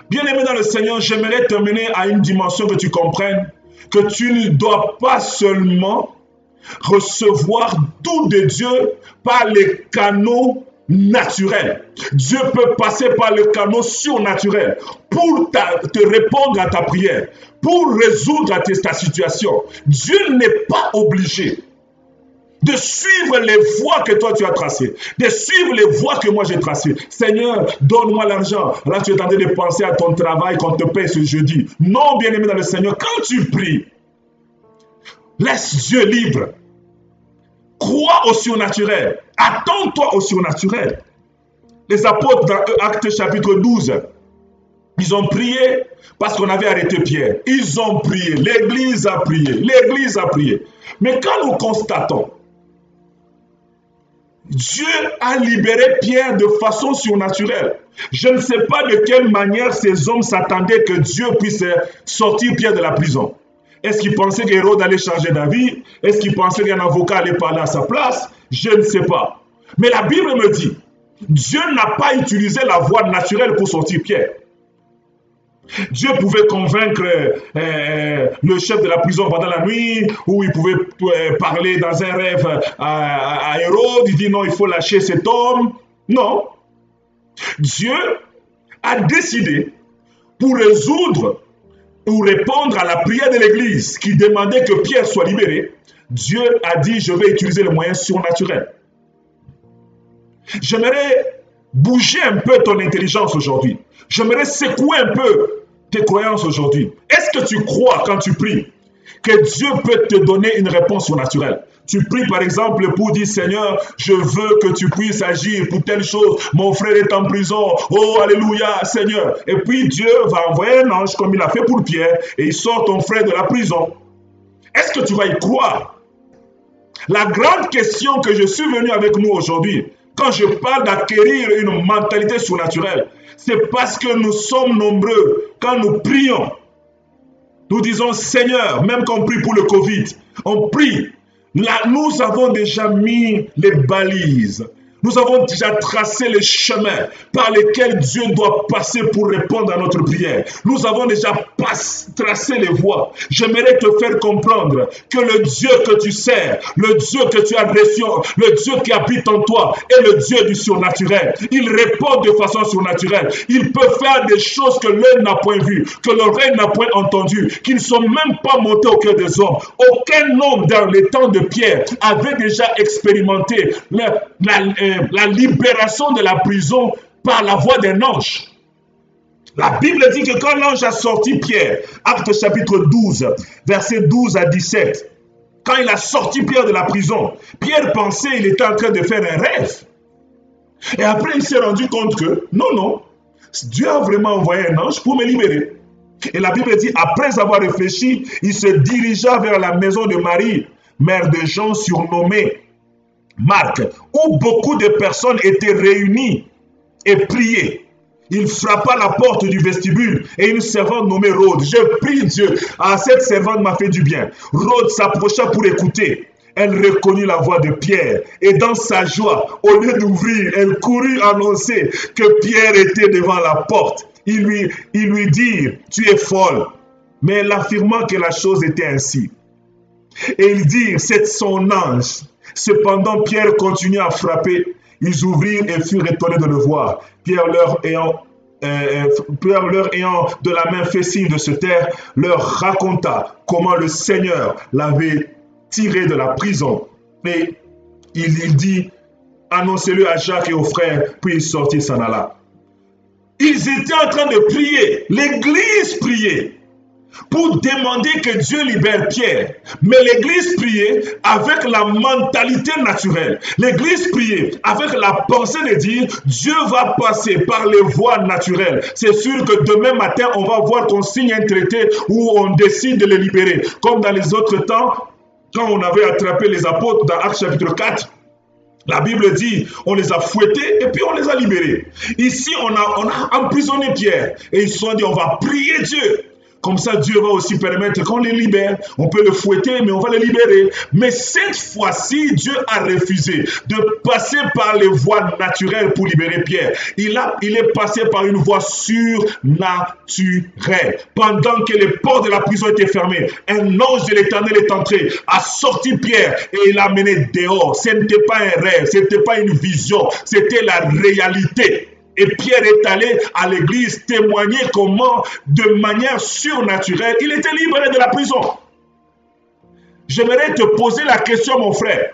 Speaker 1: Bien-aimé dans le Seigneur, j'aimerais t'amener à une dimension que tu comprennes, que tu ne dois pas seulement recevoir tout de Dieu par les canaux naturel. Dieu peut passer par le canal surnaturel pour te répondre à ta prière, pour résoudre ta situation. Dieu n'est pas obligé de suivre les voies que toi tu as tracées, de suivre les voies que moi j'ai tracées. Seigneur, donne-moi l'argent. Là, tu es en train de penser à ton travail qu'on te paye ce jeudi. Non, bien-aimé dans le Seigneur, quand tu pries, laisse Dieu libre. Crois au surnaturel. Attends-toi au surnaturel. Les apôtres dans Actes chapitre 12, ils ont prié parce qu'on avait arrêté Pierre. Ils ont prié. L'Église a prié. L'Église a prié. Mais quand nous constatons, Dieu a libéré Pierre de façon surnaturelle. Je ne sais pas de quelle manière ces hommes s'attendaient que Dieu puisse sortir Pierre de la prison. Est-ce qu'ils pensaient qu'Hérode allait changer d'avis? Est-ce qu'ils pensaient qu'un avocat allait parler à sa place? Je ne sais pas. Mais la Bible me dit, Dieu n'a pas utilisé la voie naturelle pour sortir Pierre. Dieu pouvait convaincre le chef de la prison pendant la nuit, ou il pouvait parler dans un rêve à Hérode, il dit non, il faut lâcher cet homme. Non. Dieu a décidé pour résoudre ou répondre à la prière de l'Église qui demandait que Pierre soit libéré. Dieu a dit, je vais utiliser les moyens surnaturels. J'aimerais bouger un peu ton intelligence aujourd'hui. J'aimerais secouer un peu tes croyances aujourd'hui. Est-ce que tu crois quand tu pries que Dieu peut te donner une réponse surnaturelle? Tu pries par exemple pour dire Seigneur, je veux que tu puisses agir pour telle chose. Mon frère est en prison. Oh, alléluia, Seigneur. Et puis Dieu va envoyer un ange comme il a fait pour Pierre et il sort ton frère de la prison. Est-ce que tu vas y croire? La grande question que je suis venu avec nous aujourd'hui, quand je parle d'acquérir une mentalité surnaturelle, c'est parce que nous sommes nombreux. Quand nous prions, nous disons Seigneur, même quand on prie pour le Covid, on prie. Là, nous avons déjà mis les balises. Nous avons déjà tracé les chemins par lesquels Dieu doit passer pour répondre à notre prière. Nous avons déjà tracé les voies. J'aimerais te faire comprendre que le Dieu que tu sers, le Dieu que tu as reçu, le Dieu qui habite en toi est le Dieu du surnaturel. Il répond de façon surnaturelle. Il peut faire des choses que l'œil n'a point vues, que l'oreille n'a point entendues, qui ne sont même pas montées au cœur des hommes. Aucun homme dans les temps de Pierre avait déjà expérimenté la libération de la prison par la voix d'un ange. La Bible dit que quand l'ange a sorti Pierre, Actes chapitre 12, versets 12 à 17, quand il a sorti Pierre de la prison, Pierre pensait qu'il était en train de faire un rêve. Et après, il s'est rendu compte que non, Dieu a vraiment envoyé un ange pour me libérer. Et la Bible dit, après avoir réfléchi, il se dirigea vers la maison de Marie, mère de Jean surnommé Marc, où beaucoup de personnes étaient réunies et priaient. Il frappa la porte du vestibule et une servante nommée Rhodes. Je prie Dieu, cette servante m'a fait du bien. Rhodes s'approcha pour écouter. Elle reconnut la voix de Pierre et dans sa joie, au lieu d'ouvrir, elle courut annoncer que Pierre était devant la porte. Il lui dit, tu es folle. Mais elle affirma que la chose était ainsi. Et il dit, c'est son ange. Cependant, Pierre continua à frapper. Ils ouvrirent et furent étonnés de le voir. Pierre leur ayant de la main fait signe de se taire, leur raconta comment le Seigneur l'avait tiré de la prison. Et il dit, annoncez-le à Jacques et aux frères, puis il sortit, s'en alla. Ils étaient en train de prier. L'Église priait pour demander que Dieu libère Pierre. Mais l'Église priait avec la mentalité naturelle. L'Église priait avec la pensée de dire Dieu va passer par les voies naturelles. C'est sûr que demain matin, on va voir qu'on signe un traité où on décide de les libérer. Comme dans les autres temps, quand on avait attrapé les apôtres dans Actes chapitre 4, la Bible dit, on les a fouettés et puis on les a libérés. Ici, on a emprisonné Pierre et ils se sont dit, on va prier Dieu Comme ça, Dieu va aussi permettre qu'on les libère. On peut le fouetter, mais on va les libérer. Mais cette fois-ci, Dieu a refusé de passer par les voies naturelles pour libérer Pierre. Il est passé par une voie surnaturelle. Pendant que les portes de la prison étaient fermées, un ange de l'Éternel est entré, a sorti Pierre et il l'a mené dehors. Ce n'était pas un rêve, ce n'était pas une vision, c'était la réalité. Et Pierre est allé à l'église témoigner comment, de manière surnaturelle, il était libéré de la prison. J'aimerais te poser la question, mon frère.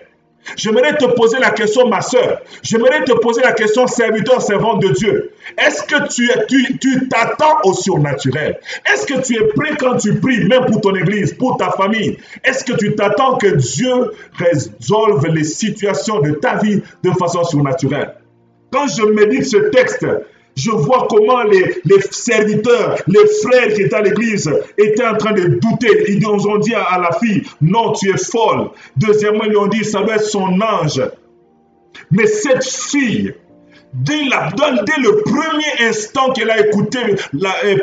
Speaker 1: J'aimerais te poser la question, ma soeur. J'aimerais te poser la question, serviteur, servant de Dieu. Est-ce que tu t'attends au surnaturel? Est-ce que tu es prêt quand tu pries, même pour ton église, pour ta famille? Est-ce que tu t'attends que Dieu résolve les situations de ta vie de façon surnaturelle? Quand je médite ce texte, je vois comment les serviteurs, les frères qui étaient à l'église étaient en train de douter. Ils ont dit à la fille, non, tu es folle. Deuxièmement, ils lui ont dit, ça doit être son ange. Mais cette fille, dès le premier instant qu'elle a écouté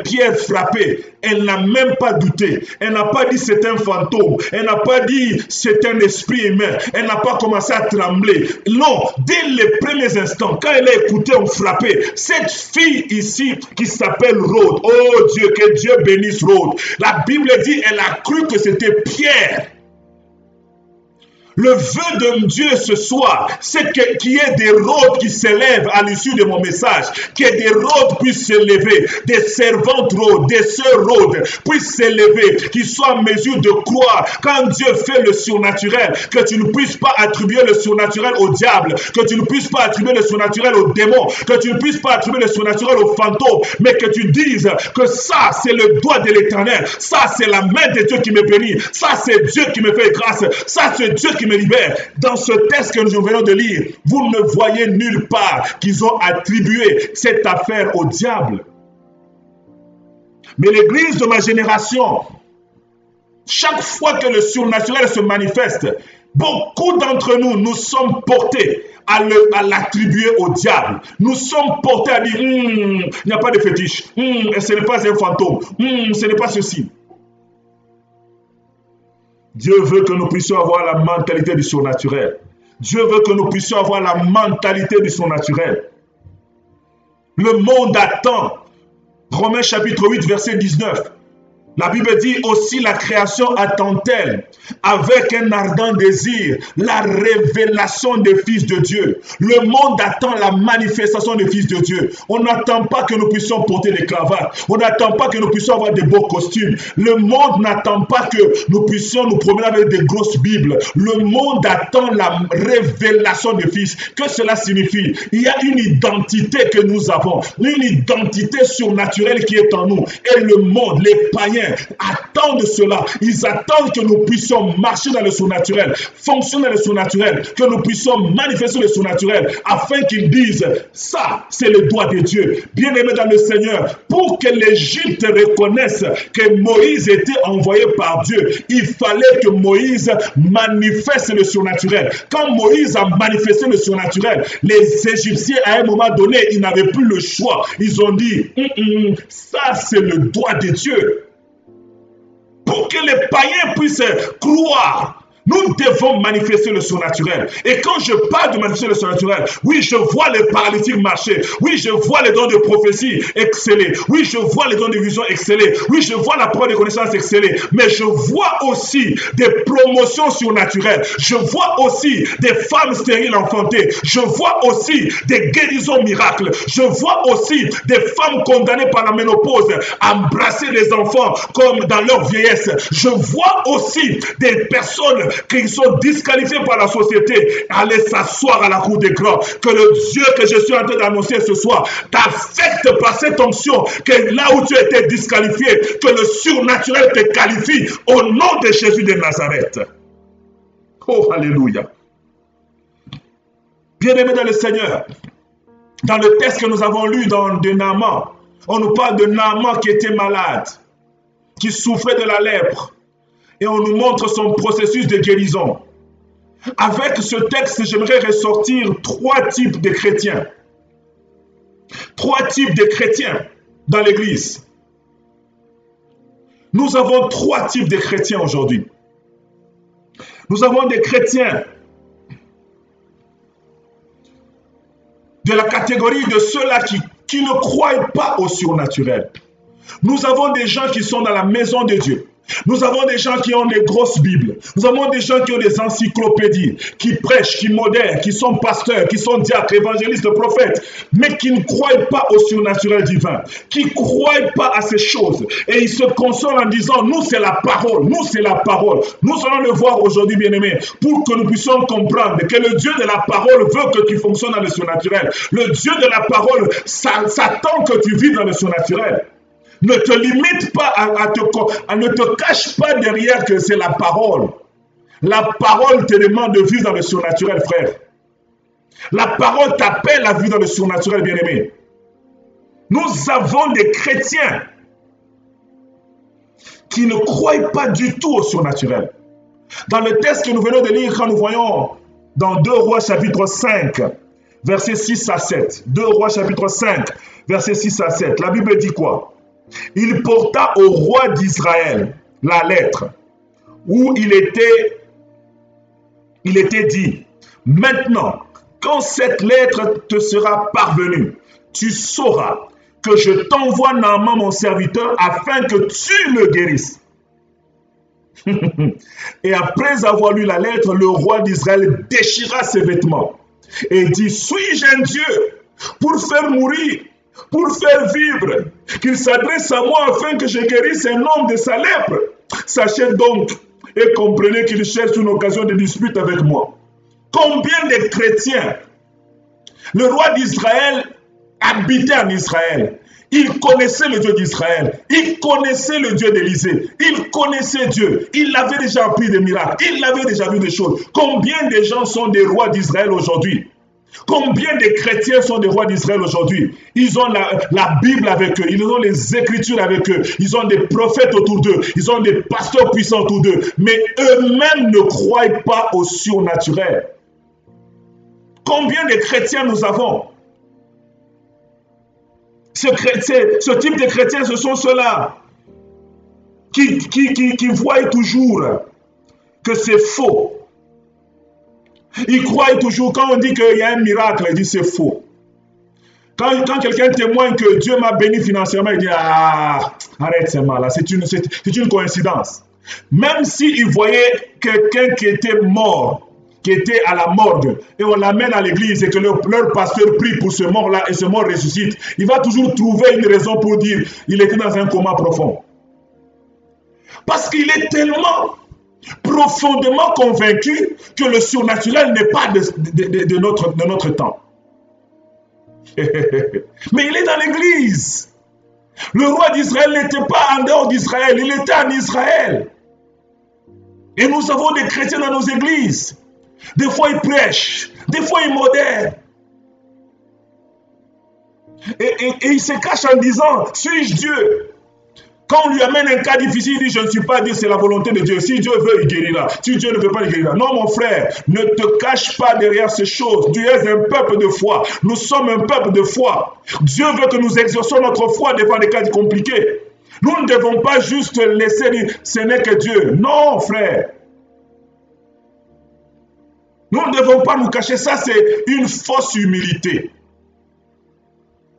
Speaker 1: Pierre frapper, elle n'a même pas douté. Elle n'a pas dit c'est un fantôme. Elle n'a pas dit c'est un esprit humain. Elle n'a pas commencé à trembler. Non, dès les premiers instants, quand elle a écouté on frapper, cette fille ici qui s'appelle Rhodes, oh Dieu, que Dieu bénisse Rhodes. La Bible dit, elle a cru que c'était Pierre. Le vœu de Dieu ce soir, c'est qu'il y ait des Rhodes qui s'élèvent à l'issue de mon message, qu'il y ait des Rhodes puissent s'élever, des servantes Rhodes, des sœurs Rhodes puissent s'élever, qui soient en mesure de croire quand Dieu fait le surnaturel, que tu ne puisses pas attribuer le surnaturel au diable, que tu ne puisses pas attribuer le surnaturel au démon, que tu ne puisses pas attribuer le surnaturel au fantôme, mais que tu dises que ça c'est le doigt de l'Éternel, ça c'est la main de Dieu qui me bénit, ça c'est Dieu qui me fait grâce, ça c'est Dieu qui me libère. Dans ce texte que nous venons de lire, vous ne voyez nulle part qu'ils ont attribué cette affaire au diable. Mais l'église de ma génération, chaque fois que le surnaturel se manifeste, beaucoup d'entre nous, nous sommes portés à l'attribuer au diable. Nous sommes portés à dire, il n'y a pas de fétiche, ce n'est pas un fantôme, ce n'est pas ceci. Dieu veut que nous puissions avoir la mentalité du surnaturel. Dieu veut que nous puissions avoir la mentalité du surnaturel. Le monde attend. Romains chapitre 8, verset 19. La Bible dit aussi la création attend-elle avec un ardent désir la révélation des fils de Dieu. Le monde attend la manifestation des fils de Dieu. On n'attend pas que nous puissions porter des cravates. On n'attend pas que nous puissions avoir des beaux costumes. Le monde n'attend pas que nous puissions nous promener avec des grosses Bibles. Le monde attend la révélation des fils. Que cela signifie? Il y a une identité que nous avons, une identité surnaturelle qui est en nous. Et le monde, les païens, attendent cela. Ils attendent que nous puissions marcher dans le surnaturel, fonctionner dans le surnaturel, que nous puissions manifester le surnaturel, afin qu'ils disent, ça, c'est le doigt de Dieu. Bien-aimés dans le Seigneur, pour que l'Égypte reconnaisse que Moïse était envoyé par Dieu, il fallait que Moïse manifeste le surnaturel. Quand Moïse a manifesté le surnaturel, les Égyptiens, à un moment donné, ils n'avaient plus le choix. Ils ont dit, ça, c'est le doigt de Dieu. Pour que les païens puissent croire, nous devons manifester le surnaturel. Et quand je parle de manifester le surnaturel, oui, je vois les paralytiques marcher. Oui, je vois les dons de prophétie exceller. Oui, je vois les dons de vision exceller. Oui, je vois la parole de connaissance exceller. Mais je vois aussi des promotions surnaturelles. Je vois aussi des femmes stériles enfantées. Je vois aussi des guérisons miracles. Je vois aussi des femmes condamnées par la ménopause à embrasser les enfants comme dans leur vieillesse. Je vois aussi des personnes qui sont disqualifiés par la société, aller s'asseoir à la cour des grands. Que le Dieu que je suis en train d'annoncer ce soir t'affecte par cette onction, que là où tu as été disqualifié, que le surnaturel te qualifie au nom de Jésus de Nazareth. Oh, alléluia. Bien-aimés dans le Seigneur, dans le texte que nous avons lu de Naaman, on nous parle de Naaman qui était malade, qui souffrait de la lèpre. Et on nous montre son processus de guérison. Avec ce texte, j'aimerais ressortir 3 types de chrétiens. 3 types de chrétiens dans l'Église. Nous avons trois types de chrétiens aujourd'hui. Nous avons des chrétiens de la catégorie de ceux-là qui ne croient pas au surnaturel. Nous avons des gens qui sont dans la maison de Dieu. Nous avons des gens qui ont des grosses Bibles. Nous avons des gens qui ont des encyclopédies, qui prêchent, qui modèrent, qui sont pasteurs, qui sont diacres, évangélistes, prophètes, mais qui ne croient pas au surnaturel divin, qui ne croient pas à ces choses. Et ils se consolent en disant, nous c'est la parole, nous c'est la parole. Nous allons le voir aujourd'hui, bien-aimés, pour que nous puissions comprendre que le Dieu de la parole veut que tu fonctionnes dans le surnaturel. Le Dieu de la parole s'attend que tu vives dans le surnaturel. Ne te limite pas ne te cache pas derrière que c'est la parole. La parole te demande de vivre dans le surnaturel, frère. La parole t'appelle à vivre dans le surnaturel, bien-aimé. Nous avons des chrétiens qui ne croient pas du tout au surnaturel. Dans le texte que nous venons de lire, quand nous voyons dans 2 Rois chapitre 5, versets 6 à 7. 2 Rois chapitre 5, versets 6 à 7. La Bible dit quoi? Il porta au roi d'Israël la lettre où il était dit, maintenant, quand cette lettre te sera parvenue, tu sauras que je t'envoie Naaman mon serviteur afin que tu le guérisses. Et après avoir lu la lettre, le roi d'Israël déchira ses vêtements et dit, suis-je un Dieu pour faire mourir, pour faire vivre, qu'il s'adresse à moi afin que je guérisse un homme de sa lèpre? Sachez donc et comprenez qu'il cherche une occasion de dispute avec moi. Combien de chrétiens, le roi d'Israël habitait en Israël, il connaissait le Dieu d'Israël, il connaissait le Dieu d'Élysée, il connaissait Dieu, il avait déjà appris des miracles, il avait déjà vu des choses. Combien de gens sont des rois d'Israël aujourd'hui? Combien de chrétiens sont des rois d'Israël aujourd'hui? Ils ont la Bible avec eux, ils ont les Écritures avec eux, ils ont des prophètes autour d'eux, ils ont des pasteurs puissants autour d'eux, mais eux-mêmes ne croient pas au surnaturel. Combien de chrétiens nous avons? Ce type de chrétiens, ce sont ceux-là qui voient toujours que c'est faux. Ils croient toujours, quand on dit qu'il y a un miracle, ils disent c'est faux. Quand quelqu'un témoigne que Dieu m'a béni financièrement, il dit ah, arrête, c'est mal, c'est une coïncidence. Même s'il voyait quelqu'un qui était mort, qui était à la morgue, et on l'amène à l'église et que leur pasteur prie pour ce mort-là et ce mort ressuscite, il va toujours trouver une raison pour dire il était dans un coma profond. Parce qu'il est tellement profondément convaincu que le surnaturel n'est pas de notre temps. Mais il est dans l'église. Le roi d'Israël n'était pas en dehors d'Israël, il était en Israël. Et nous avons des chrétiens dans nos églises. Des fois ils prêchent, des fois ils modèrent. Et ils se cachent en disant, suis-je Dieu? Quand on lui amène un cas difficile, il dit, je ne suis pas Dieu, c'est la volonté de Dieu. Si Dieu veut, il guérira. Si Dieu ne veut pas, il guérira. Non, mon frère, ne te cache pas derrière ces choses. Tu es un peuple de foi. Nous sommes un peuple de foi. Dieu veut que nous exerçons notre foi devant des cas compliqués. Nous ne devons pas juste laisser dire, ce n'est que Dieu. Non, frère. Nous ne devons pas nous cacher. Ça, c'est une fausse humilité.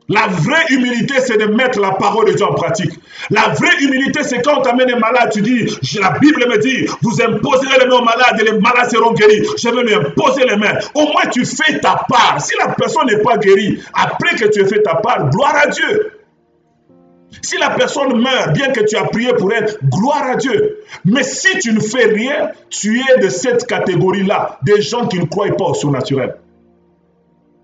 Speaker 1: La vraie humilité, c'est de mettre la parole de Dieu en pratique. La vraie humilité, c'est quand on t'amène un malade, tu dis, la Bible me dit, vous imposerez les mains aux malades et les malades seront guéris. Je vais lui imposer les mains. Au moins, tu fais ta part. Si la personne n'est pas guérie, après que tu aies fait ta part, gloire à Dieu. Si la personne meurt, bien que tu as prié pour elle, gloire à Dieu. Mais si tu ne fais rien, tu es de cette catégorie-là, des gens qui ne croient pas au surnaturel.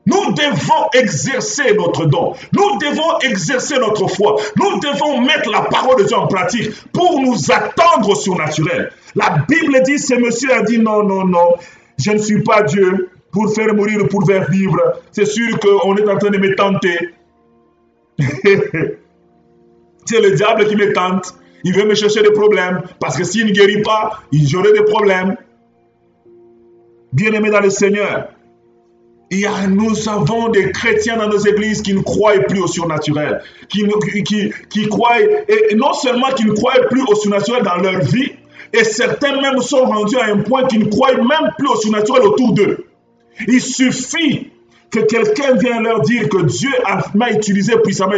Speaker 1: Nous devons exercer notre don. Nous devons exercer notre foi. Nous devons mettre la parole de Dieu en pratique pour nous attendre au surnaturel. La Bible dit, ce monsieur a dit non, non, non, je ne suis pas Dieu pour faire mourir ou pour faire vivre. C'est sûr qu'on est en train de me tenter. C'est le diable qui me tente. Il veut me chercher des problèmes parce que s'il ne guérit pas, j'aurai des problèmes. Bien-aimé dans le Seigneur, Nous avons des chrétiens dans nos églises qui ne croient plus au surnaturel, qui croient, et non seulement qui ne croient plus au surnaturel dans leur vie, et certains même sont rendus à un point qu'ils ne croient même plus au surnaturel autour d'eux. Il suffit que quelqu'un vienne leur dire que Dieu m'a utilisé puissamment.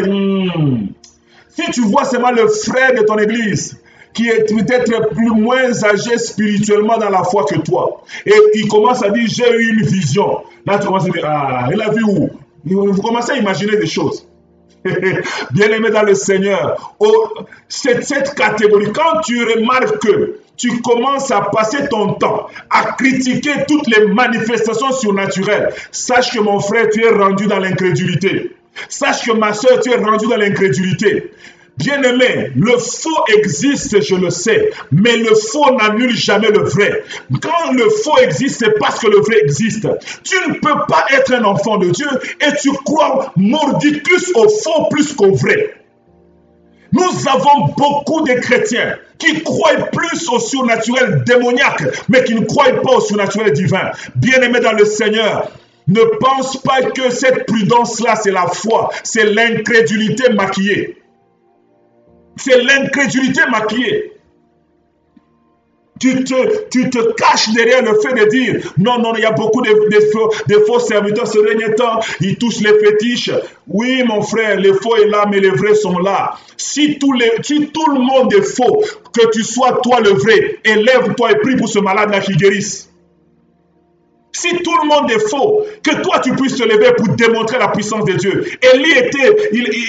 Speaker 1: Si tu vois seulement le frère de ton église, qui est peut-être moins âgé spirituellement dans la foi que toi, et il commence à dire, j'ai eu une vision. Là, tu commences à dire, ah, il a vu où? Vous commencez à imaginer des choses. Bien-aimé dans le Seigneur, c'est cette catégorie. Quand tu remarques que tu commences à passer ton temps à critiquer toutes les manifestations surnaturelles, sache que mon frère, tu es rendu dans l'incrédulité. Sache que ma soeur, tu es rendu dans l'incrédulité. Bien-aimé, le faux existe, je le sais, mais le faux n'annule jamais le vrai. Quand le faux existe, c'est parce que le vrai existe. Tu ne peux pas être un enfant de Dieu et tu crois mordicus au faux plus qu'au vrai. Nous avons beaucoup de chrétiens qui croient plus au surnaturel démoniaque, mais qui ne croient pas au surnaturel divin. Bien-aimé dans le Seigneur, ne pense pas que cette prudence-là, c'est la foi, c'est l'incrédulité maquillée. C'est l'incrédulité maquillée. Tu te caches derrière le fait de dire non, non, il y a beaucoup de faux serviteurs ce dernier temps, ils touchent les fétiches. Oui, mon frère, les faux est là, mais les vrais sont là. Si tout le monde est faux, que tu sois toi le vrai, élève-toi et prie pour ce malade-là qui guérisse. Si tout le monde est faux, que toi tu puisses te lever pour démontrer la puissance de Dieu. Élie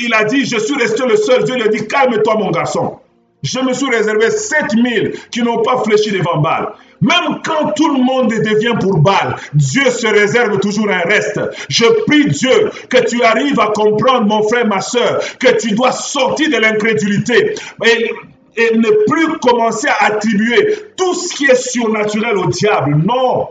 Speaker 1: il a dit, je suis resté le seul. Dieu lui a dit, calme-toi mon garçon. Je me suis réservé 7000 qui n'ont pas fléchi devant Baal. Même quand tout le monde devient pour Baal, Dieu se réserve toujours un reste. Je prie Dieu que tu arrives à comprendre, mon frère, ma soeur, que tu dois sortir de l'incrédulité et ne plus commencer à attribuer tout ce qui est surnaturel au diable. Non.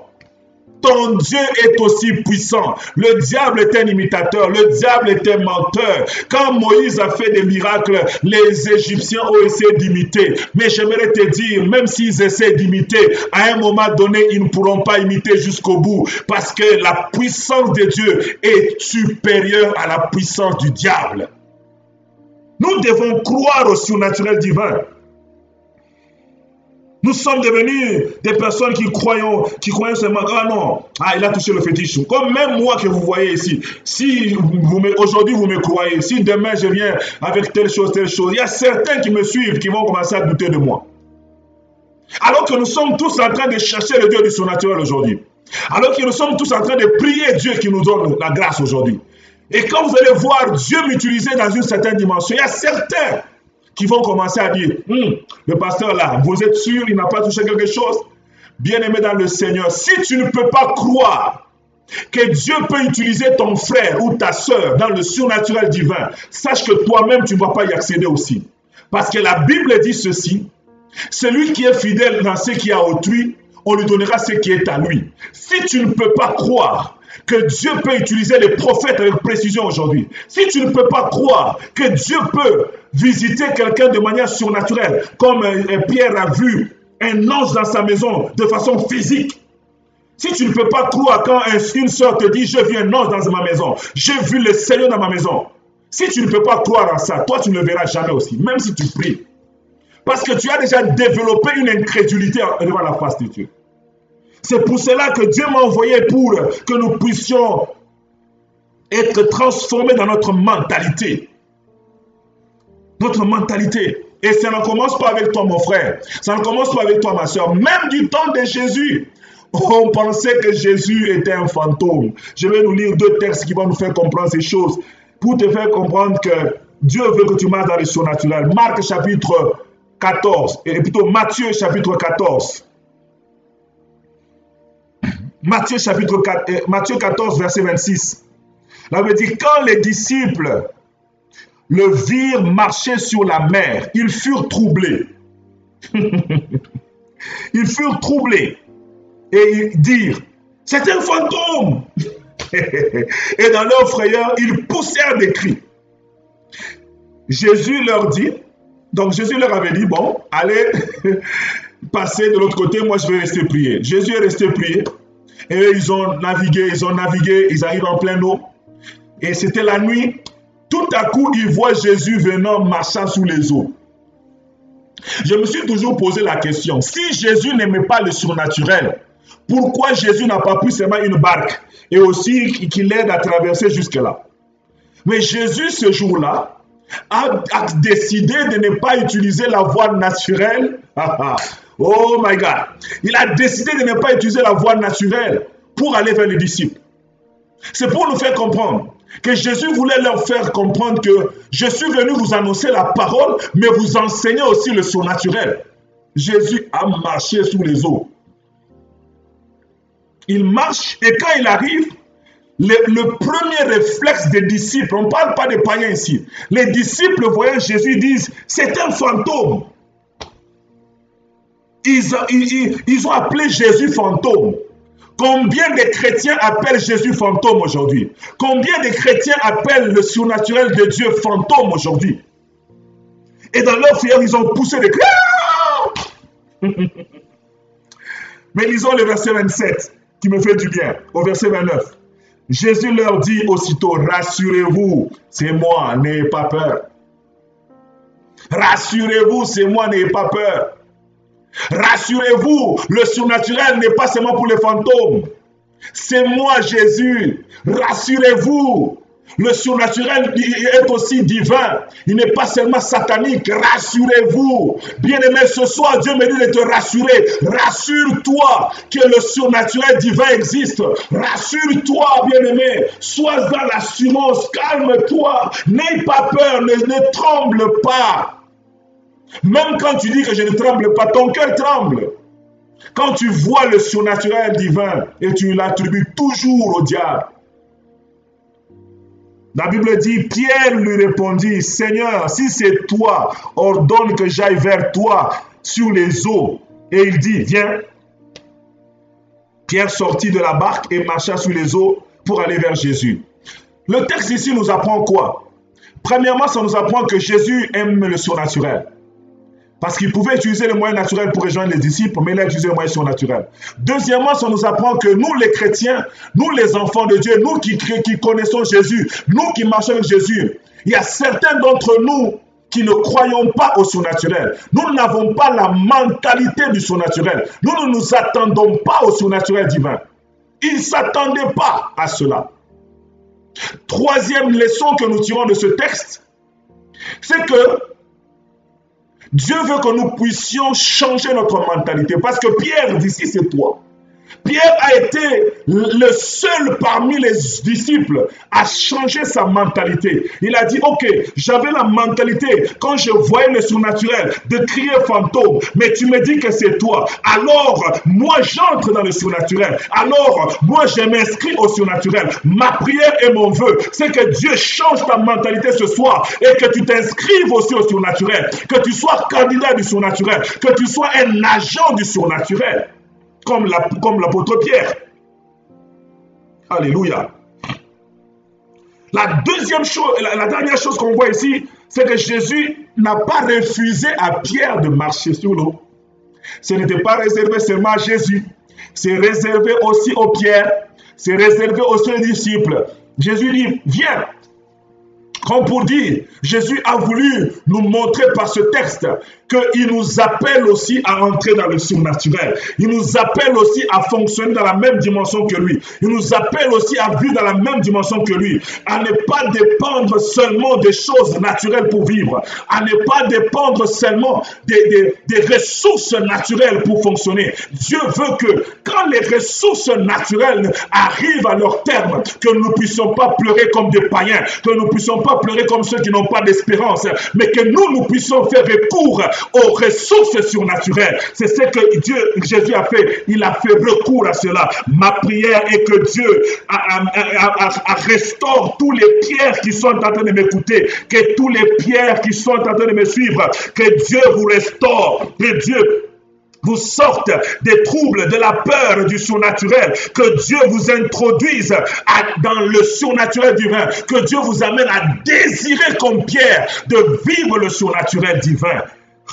Speaker 1: Ton Dieu est aussi puissant. Le diable est un imitateur. Le diable est un menteur. Quand Moïse a fait des miracles, les Égyptiens ont essayé d'imiter. Mais j'aimerais te dire, même s'ils essaient d'imiter, à un moment donné, ils ne pourront pas imiter jusqu'au bout. Parce que la puissance de Dieu est supérieure à la puissance du diable. Nous devons croire au surnaturel divin. Nous sommes devenus des personnes qui croyons seulement, ah non, il a touché le fétiche. Comme même moi que vous voyez ici. Si aujourd'hui vous me croyez, si demain je viens avec telle chose, il y a certains qui me suivent qui vont commencer à douter de moi. Alors que nous sommes tous en train de chercher le Dieu du surnaturel aujourd'hui. Alors que nous sommes tous en train de prier Dieu qui nous donne la grâce aujourd'hui. Et quand vous allez voir Dieu m'utiliser dans une certaine dimension, il y a certains qui vont commencer à dire, le pasteur là, vous êtes sûr, il n'a pas touché quelque chose? Bien-aimé dans le Seigneur, si tu ne peux pas croire que Dieu peut utiliser ton frère ou ta soeur dans le surnaturel divin, sache que toi-même, tu ne vas pas y accéder aussi. Parce que la Bible dit ceci, celui qui est fidèle dans ce qui est à autrui, on lui donnera ce qui est à lui. Si tu ne peux pas croire que Dieu peut utiliser les prophètes avec précision aujourd'hui, si tu ne peux pas croire que Dieu peut visiter quelqu'un de manière surnaturelle, comme Pierre a vu un ange dans sa maison de façon physique, si tu ne peux pas croire quand une soeur te dit « j'ai vu un ange dans ma maison, j'ai vu le Seigneur dans ma maison », si tu ne peux pas croire à ça, toi tu ne le verras jamais aussi, même si tu pries. Parce que tu as déjà développé une incrédulité devant la face de Dieu. C'est pour cela que Dieu m'a envoyé pour que nous puissions être transformés dans notre mentalité. Notre mentalité. Et ça ne commence pas avec toi, mon frère. Ça ne commence pas avec toi, ma soeur. Même du temps de Jésus, on pensait que Jésus était un fantôme. Je vais nous lire 2 textes qui vont nous faire comprendre ces choses. Pour te faire comprendre que Dieu veut que tu marches dans le surnaturel. Marc chapitre 14, et plutôt Matthieu chapitre 14. Matthieu 14, verset 26. Là, on dit, quand les disciples le virent marcher sur la mer, ils furent troublés. Ils furent troublés. Et ils dirent, c'est un fantôme. Et dans leur frayeur, ils poussèrent des cris. Jésus leur dit, donc Jésus leur avait dit, bon, allez passer de l'autre côté, moi je vais rester prier. Jésus est resté prier. Et eux, ils ont navigué, ils arrivent en pleine eau. Et c'était la nuit. Tout à coup, ils voient Jésus venant marchant sous les eaux. Je me suis toujours posé la question, si Jésus n'aimait pas le surnaturel, pourquoi Jésus n'a pas pris seulement une barque et aussi qu'il l'aide à traverser jusque-là? Mais Jésus, ce jour-là, a décidé de ne pas utiliser la voie naturelle. Oh my God! Il a décidé de ne pas utiliser la voie naturelle pour aller vers les disciples. C'est pour nous faire comprendre que Jésus voulait leur faire comprendre que je suis venu vous annoncer la parole, mais vous enseigner aussi le surnaturel. Jésus a marché sous les eaux. Il marche et quand il arrive, le premier réflexe des disciples, on ne parle pas des païens ici, les disciples voyant Jésus disent, c'est un fantôme. Ils ont appelé Jésus fantôme. Combien de chrétiens appellent Jésus fantôme aujourd'hui? Combien de chrétiens appellent le surnaturel de Dieu fantôme aujourd'hui? Et dans leur frayeur, ils ont poussé des cris. Mais lisons le verset 27 qui me fait du bien. Au verset 29. Jésus leur dit aussitôt, rassurez-vous, c'est moi, n'ayez pas peur. Rassurez-vous, c'est moi, n'ayez pas peur. Rassurez-vous, le surnaturel n'est pas seulement pour les fantômes. C'est moi, Jésus. Rassurez-vous, le surnaturel est aussi divin. Il n'est pas seulement satanique. Rassurez-vous. Bien-aimé, ce soir, Dieu me dit de te rassurer. Rassure-toi que le surnaturel divin existe. Rassure-toi, bien-aimé. Sois dans l'assurance. Calme-toi. N'aie pas peur. Ne tremble pas. Même quand tu dis que je ne tremble pas, ton cœur tremble. Quand tu vois le surnaturel divin et tu l'attribues toujours au diable. La Bible dit, Pierre lui répondit, Seigneur, si c'est toi, ordonne que j'aille vers toi sur les eaux. Et il dit, viens. Pierre sortit de la barque et marcha sur les eaux pour aller vers Jésus. Le texte ici nous apprend quoi? Premièrement, ça nous apprend que Jésus aime le surnaturel. Parce qu'il pouvait utiliser le moyen naturel pour rejoindre les disciples, mais il a utilisé le moyen surnaturel. Deuxièmement, ça nous apprend que nous, les chrétiens, nous, les enfants de Dieu, nous qui connaissons Jésus, nous qui marchons avec Jésus, il y a certains d'entre nous qui ne croyons pas au surnaturel. Nous n'avons pas la mentalité du surnaturel. Nous ne nous attendons pas au surnaturel divin. Ils ne s'attendaient pas à cela. Troisième leçon que nous tirons de ce texte, c'est que Dieu veut que nous puissions changer notre mentalité. Parce que Pierre, d'ici c'est toi. Pierre a été le seul parmi les disciples à changer sa mentalité. Il a dit, ok, j'avais la mentalité, quand je voyais le surnaturel, de crier fantôme, mais tu me dis que c'est toi. Alors, moi, j'entre dans le surnaturel. Alors, moi, je m'inscris au surnaturel. Ma prière et mon vœu, c'est que Dieu change ta mentalité ce soir et que tu t'inscrives aussi au surnaturel, que tu sois candidat du surnaturel, que tu sois un agent du surnaturel. Comme l'apôtre Pierre. Alléluia. La deuxième chose, la dernière chose qu'on voit ici, c'est que Jésus n'a pas refusé à Pierre de marcher sur l'eau. Ce n'était pas réservé seulement à Jésus. C'est réservé aussi aux Pierre. C'est réservé aussi aux disciples. Jésus dit, viens. Comme pour dire, Jésus a voulu nous montrer par ce texte qu'il nous appelle aussi à entrer dans le surnaturel. Il nous appelle aussi à fonctionner dans la même dimension que lui. Il nous appelle aussi à vivre dans la même dimension que lui. À ne pas dépendre seulement des choses naturelles pour vivre. À ne pas dépendre seulement des ressources naturelles pour fonctionner. Dieu veut que quand les ressources naturelles arrivent à leur terme, que nous ne puissions pas pleurer comme des païens, que nous ne puissions pas pleurer comme ceux qui n'ont pas d'espérance, mais que nous puissions faire recours aux ressources surnaturelles. C'est ce que Jésus a fait. Il a fait recours à cela. Ma prière est que Dieu restaure tous les pierres qui sont en train de m'écouter, que tous les pierres qui sont en train de me suivre, que Dieu vous restaure, que Dieu vous sorte des troubles, de la peur du surnaturel, que Dieu vous introduise dans le surnaturel divin, que Dieu vous amène à désirer comme Pierre de vivre le surnaturel divin.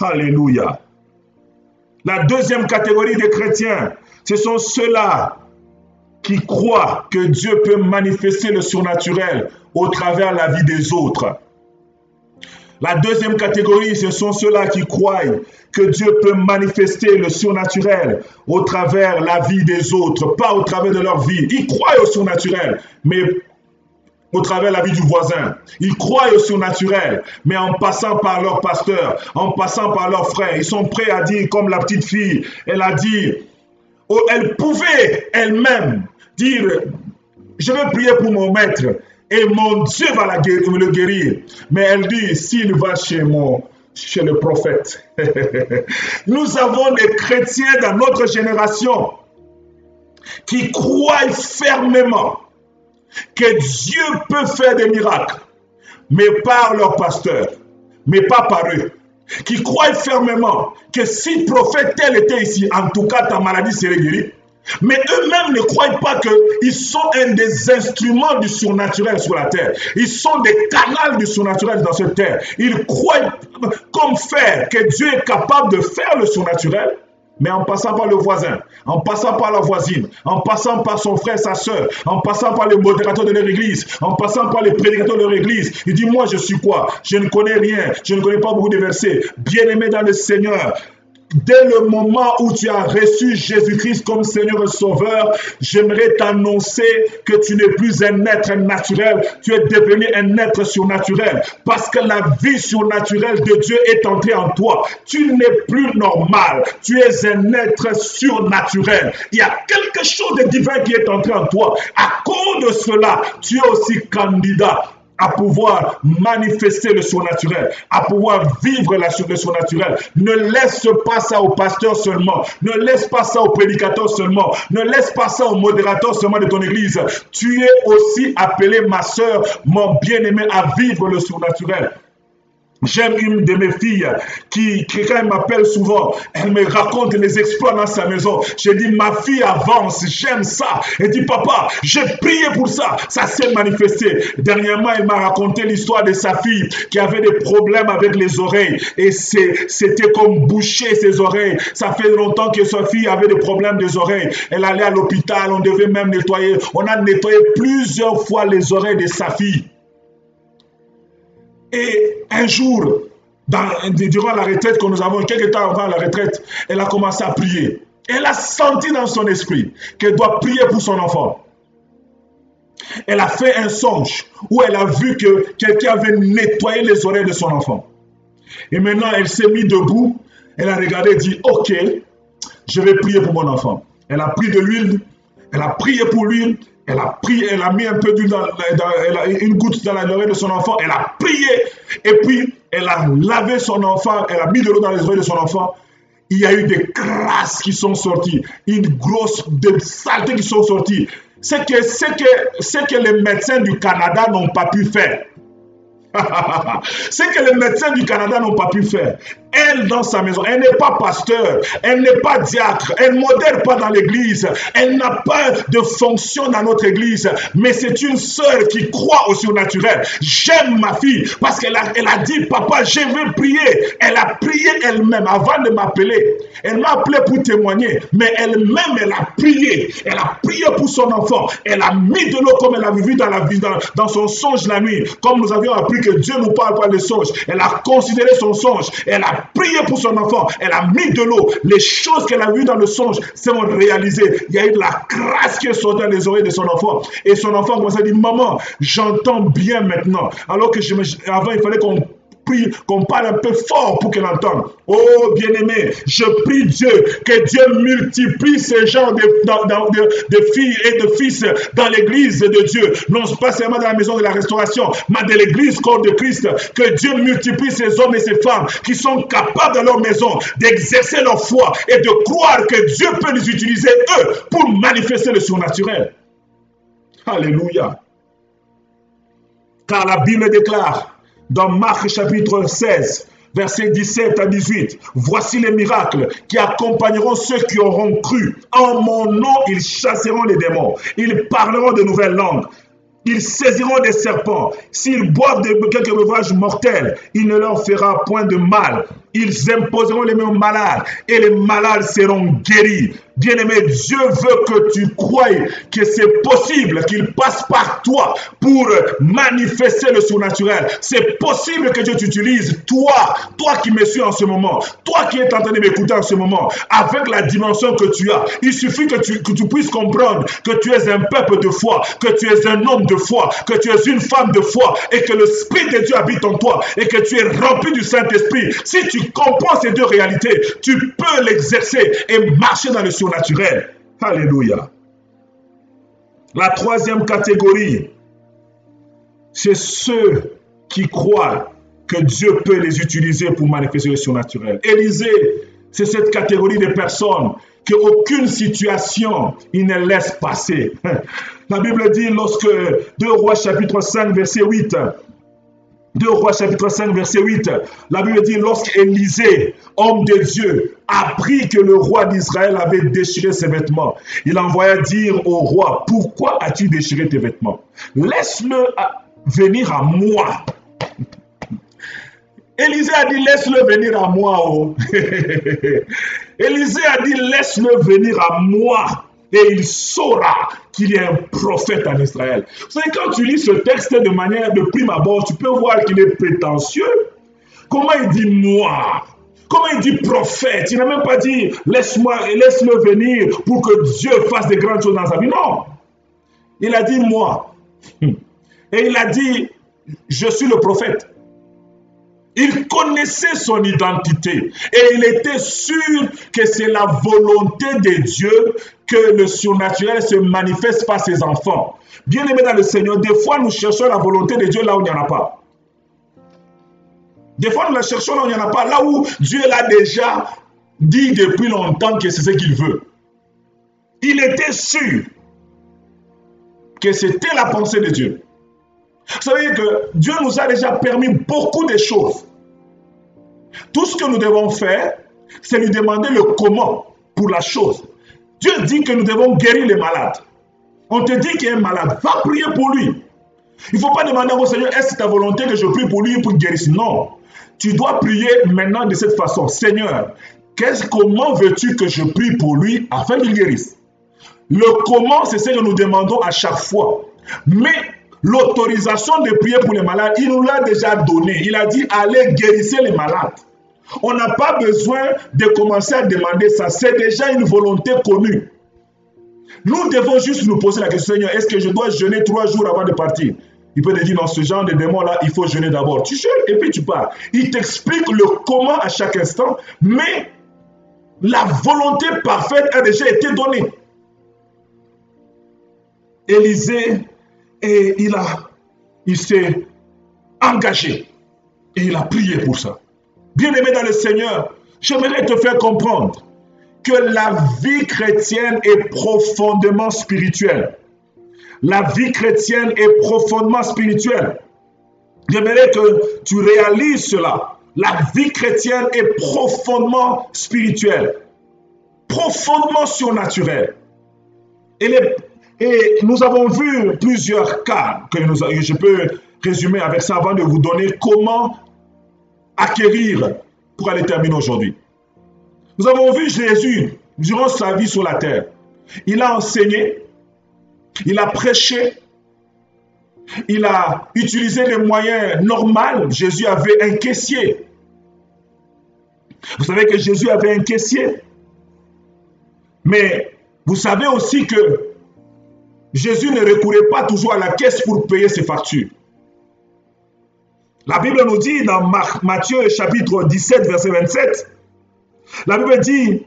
Speaker 1: Alléluia. La deuxième catégorie des chrétiens, ce sont ceux-là qui croient que Dieu peut manifester le surnaturel au travers de la vie des autres. La deuxième catégorie, ce sont ceux-là qui croient que Dieu peut manifester le surnaturel au travers de la vie des autres, pas au travers de leur vie. Ils croient au surnaturel, mais au travers de la vie du voisin. Ils croient au surnaturel, mais en passant par leur pasteur, en passant par leurs frères. Ils sont prêts à dire, comme la petite fille, elle a dit, oh, elle pouvait elle-même dire, je vais prier pour mon maître et mon Dieu va le guérir. Mais elle dit, s'il va chez le prophète. Nous avons des chrétiens dans notre génération qui croient fermement que Dieu peut faire des miracles, mais par leur pasteur, mais pas par eux. Qui croient fermement que si le prophète tel était ici, en tout cas ta maladie serait guérie. Mais eux-mêmes ne croient pas qu'ils sont un des instruments du surnaturel sur la terre. Ils sont des canaux du surnaturel dans cette terre. Ils croient comme faire que Dieu est capable de faire le surnaturel, mais en passant par le voisin, en passant par la voisine, en passant par son frère, sa soeur, en passant par les modérateurs de leur église, en passant par les prédicateurs de leur église. Il dit, moi je suis quoi? Je ne connais rien, je ne connais pas beaucoup de versets. Bien-aimé dans le Seigneur, dès le moment où tu as reçu Jésus-Christ comme Seigneur et Sauveur, j'aimerais t'annoncer que tu n'es plus un être naturel, tu es devenu un être surnaturel. Parce que la vie surnaturelle de Dieu est entrée en toi. Tu n'es plus normal, tu es un être surnaturel. Il y a quelque chose de divin qui est entré en toi. À cause de cela, tu es aussi candidat à pouvoir manifester le surnaturel, à pouvoir vivre le surnaturel. Ne laisse pas ça au pasteur seulement, ne laisse pas ça au prédicateur seulement, ne laisse pas ça au modérateur seulement de ton église. Tu es aussi appelé, ma soeur, mon bien-aimé, à vivre le surnaturel. J'aime une de mes filles qui quand elle m'appelle souvent, elle me raconte les exploits dans sa maison. Je dis, ma fille avance, j'aime ça. Elle dit, papa, j'ai prié pour ça, ça s'est manifesté. Dernièrement, elle m'a raconté l'histoire de sa fille qui avait des problèmes avec les oreilles. Et c'était comme boucher ses oreilles. Ça fait longtemps que sa fille avait des problèmes des oreilles. Elle allait à l'hôpital, on devait même nettoyer. On a nettoyé plusieurs fois les oreilles de sa fille. Et un jour, durant la retraite que nous avons, quelques temps avant la retraite, elle a commencé à prier. Elle a senti dans son esprit qu'elle doit prier pour son enfant. Elle a fait un songe où elle a vu que quelqu'un avait nettoyé les oreilles de son enfant. Et maintenant, elle s'est mise debout, elle a regardé et dit, ok, je vais prier pour mon enfant. Elle a pris de l'huile, elle a prié pour l'huile, elle a mis un peu d'huile, une goutte dans l'oreille de son enfant, elle a prié, et puis elle a lavé son enfant, elle a mis de l'eau dans les oreilles de son enfant. Il y a eu des crasses qui sont sorties, des saletés qui sont sorties. C'est que les médecins du Canada n'ont pas pu faire. C'est que les médecins du Canada n'ont pas pu faire. Elle, dans sa maison, elle n'est pas pasteur, elle n'est pas diacre, elle ne modère pas dans l'église, elle n'a pas de fonction dans notre église, mais c'est une sœur qui croit au surnaturel. J'aime ma fille parce qu'elle a dit, papa, je vais prier. Elle a prié elle-même avant de m'appeler. Elle m'a appelé pour témoigner, mais elle-même, elle a prié. Elle a prié pour son enfant. Elle a mis de l'eau comme elle avait vu dans son songe la nuit. Comme nous avions appris que Dieu nous parle par les songes. Elle a considéré son songe. Elle a prié pour son enfant. Elle a mis de l'eau. Les choses qu'elle a vues dans le songe se sont réalisées. Il y a eu de la grâce qui est sortie dans les oreilles de son enfant. Et son enfant commence à dire, maman, j'entends bien maintenant. Alors que avant, il fallait qu'on parle un peu fort pour qu'elle entende. Oh, bien-aimé, je prie Dieu, que Dieu multiplie ces genres de filles et de fils dans l'église de Dieu. Non pas seulement dans la maison de la restauration, mais de l'église corps de Christ. Que Dieu multiplie ces hommes et ces femmes qui sont capables dans leur maison d'exercer leur foi et de croire que Dieu peut les utiliser, eux, pour manifester le surnaturel. Alléluia. Car la Bible déclare, dans Marc chapitre 16, versets 17 à 18, « Voici les miracles qui accompagneront ceux qui auront cru. En mon nom, ils chasseront les démons. Ils parleront de nouvelles langues. Ils saisiront des serpents. S'ils boivent quelques breuvages mortels, il ne leur fera point de mal. ils imposeront les mains aux malades et les malades seront guéris. Bien-aimé, Dieu veut que tu croies que c'est possible qu'il passe par toi pour manifester le surnaturel. C'est possible que Dieu t'utilise, toi qui me suis en ce moment, toi qui es en train de m'écouter en ce moment, avec la dimension que tu as. Il suffit que tu puisses comprendre que tu es un peuple de foi, que tu es un homme de foi, que tu es une femme de foi et que l'Esprit de Dieu habite en toi et que tu es rempli du Saint-Esprit. Si tu comprends ces deux réalités, tu peux l'exercer et marcher dans le surnaturel. Alléluia. La troisième catégorie, c'est ceux qui croient que Dieu peut les utiliser pour manifester le surnaturel. Élisée, c'est cette catégorie de personnes qu'aucune situation il ne laisse passer. La Bible dit, lorsque 2 Rois chapitre 5 verset 8, 2 Rois chapitre 5 verset 8, la Bible dit, lorsqu'Élisée, homme de Dieu, apprit que le roi d'Israël avait déchiré ses vêtements, il envoya dire au roi, pourquoi as-tu déchiré tes vêtements? Laisse-le venir à moi. Élisée a dit, laisse-le venir à moi. Oh. Élisée a dit, laisse-le venir à moi. Et il saura qu'il y a un prophète en Israël. Vous savez, quand tu lis ce texte de manière de prime abord, tu peux voir qu'il est prétentieux. Comment il dit moi? Comment il dit prophète? Il n'a même pas dit laisse-moi et laisse-le venir pour que Dieu fasse des grandes choses dans sa vie. Non. Il a dit moi. Et il a dit je suis le prophète. Il connaissait son identité et il était sûr que c'est la volonté de Dieu que le surnaturel se manifeste par ses enfants. Bien-aimés dans le Seigneur, des fois nous cherchons la volonté de Dieu là où il n'y en a pas. Des fois nous la cherchons là où il n'y en a pas, là où Dieu l'a déjà dit depuis longtemps que c'est ce qu'il veut. Il était sûr que c'était la pensée de Dieu. Vous savez que Dieu nous a déjà permis beaucoup de choses. Tout ce que nous devons faire, c'est lui demander le comment pour la chose. Dieu dit que nous devons guérir les malades. On te dit qu'il est malade, va prier pour lui. Il ne faut pas demander au Seigneur, est-ce ta volonté que je prie pour lui pour guérir? Non. Tu dois prier maintenant de cette façon. Seigneur, comment veux-tu que je prie pour lui afin qu'il guérisse? Le comment, c'est ce que nous demandons à chaque fois. Mais l'autorisation de prier pour les malades, il nous l'a déjà donné. Il a dit, allez, guérissez les malades. On n'a pas besoin de commencer à demander ça. C'est déjà une volonté connue. Nous devons juste nous poser la question, Seigneur, est-ce que je dois jeûner 3 jours avant de partir? Il peut te dire, dans ce genre de démon-là, il faut jeûner d'abord. Tu jeûnes et puis tu pars. Il t'explique le comment à chaque instant, mais la volonté parfaite a déjà été donnée. Élisée, et il s'est engagé et il a prié pour ça. Bien-aimé dans le Seigneur, j'aimerais te faire comprendre que la vie chrétienne est profondément spirituelle. La vie chrétienne est profondément spirituelle. J'aimerais que tu réalises cela. La vie chrétienne est profondément spirituelle, profondément surnaturelle. Et nous avons vu plusieurs cas que je peux résumer avec ça avant de vous donner comment acquérir pour aller terminer aujourd'hui. Nous avons vu Jésus durant sa vie sur la terre. Il a enseigné, il a prêché, il a utilisé les moyens normaux. Jésus avait un caissier. Vous savez que Jésus avait un caissier. Mais vous savez aussi que Jésus ne recourait pas toujours à la caisse pour payer ses factures. La Bible nous dit dans Matthieu chapitre 17, verset 27, la Bible dit,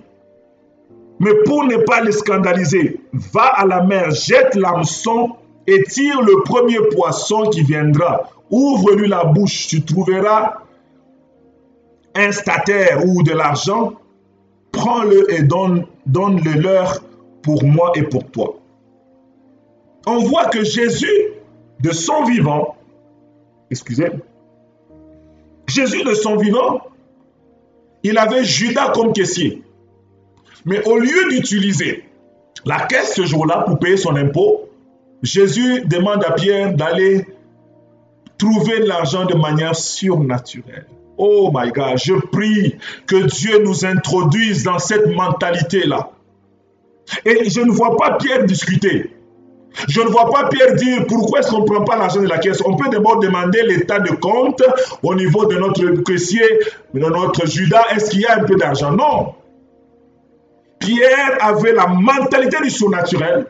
Speaker 1: mais pour ne pas les scandaliser, va à la mer, jette l'hameçon et tire le premier poisson qui viendra. Ouvre-lui la bouche, tu trouveras un statère ou de l'argent, prends-le et donne-le leur pour moi et pour toi. On voit que Jésus, de son vivant, Jésus de son vivant, il avait Judas comme caissier. Mais au lieu d'utiliser la caisse ce jour-là pour payer son impôt, Jésus demande à Pierre d'aller trouver l'argent de manière surnaturelle. Oh my God, je prie que Dieu nous introduise dans cette mentalité-là. Et je ne vois pas Pierre discuter. Je ne vois pas Pierre dire pourquoi est-ce qu'on ne prend pas l'argent de la caisse. On peut d'abord demander l'état de compte au niveau de notre caissier, de notre Judas. Est-ce qu'il y a un peu d'argent? Non. Pierre avait la mentalité du surnaturel.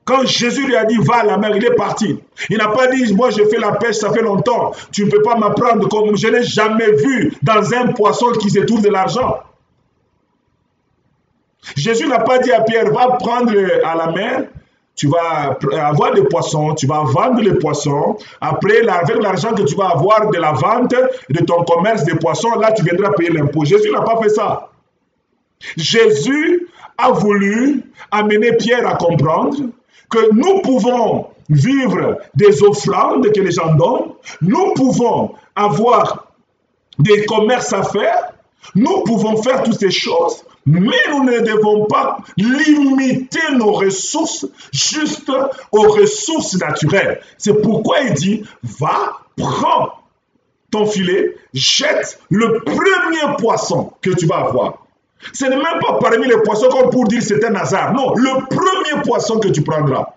Speaker 1: Quand Jésus lui a dit va à la mer, il est parti. Il n'a pas dit moi je fais la pêche, ça fait longtemps. Tu ne peux pas m'apprendre comme je n'ai jamais vu dans un poisson qui se trouve de l'argent. Jésus n'a pas dit à Pierre va prendre à la mer. Tu vas avoir des poissons, tu vas vendre les poissons. Après, avec l'argent que tu vas avoir de la vente, de ton commerce des poissons, là, tu viendras payer l'impôt. Jésus n'a pas fait ça. Jésus a voulu amener Pierre à comprendre que nous pouvons vivre des offrandes que les gens donnent. Nous pouvons avoir des commerces à faire. Nous pouvons faire toutes ces choses. Mais nous ne devons pas limiter nos ressources juste aux ressources naturelles. C'est pourquoi il dit, va, prends ton filet, jette le premier poisson que tu vas avoir. Ce n'est même pas parmi les poissons comme pour dire c'est un hasard. Non, le premier poisson que tu prendras,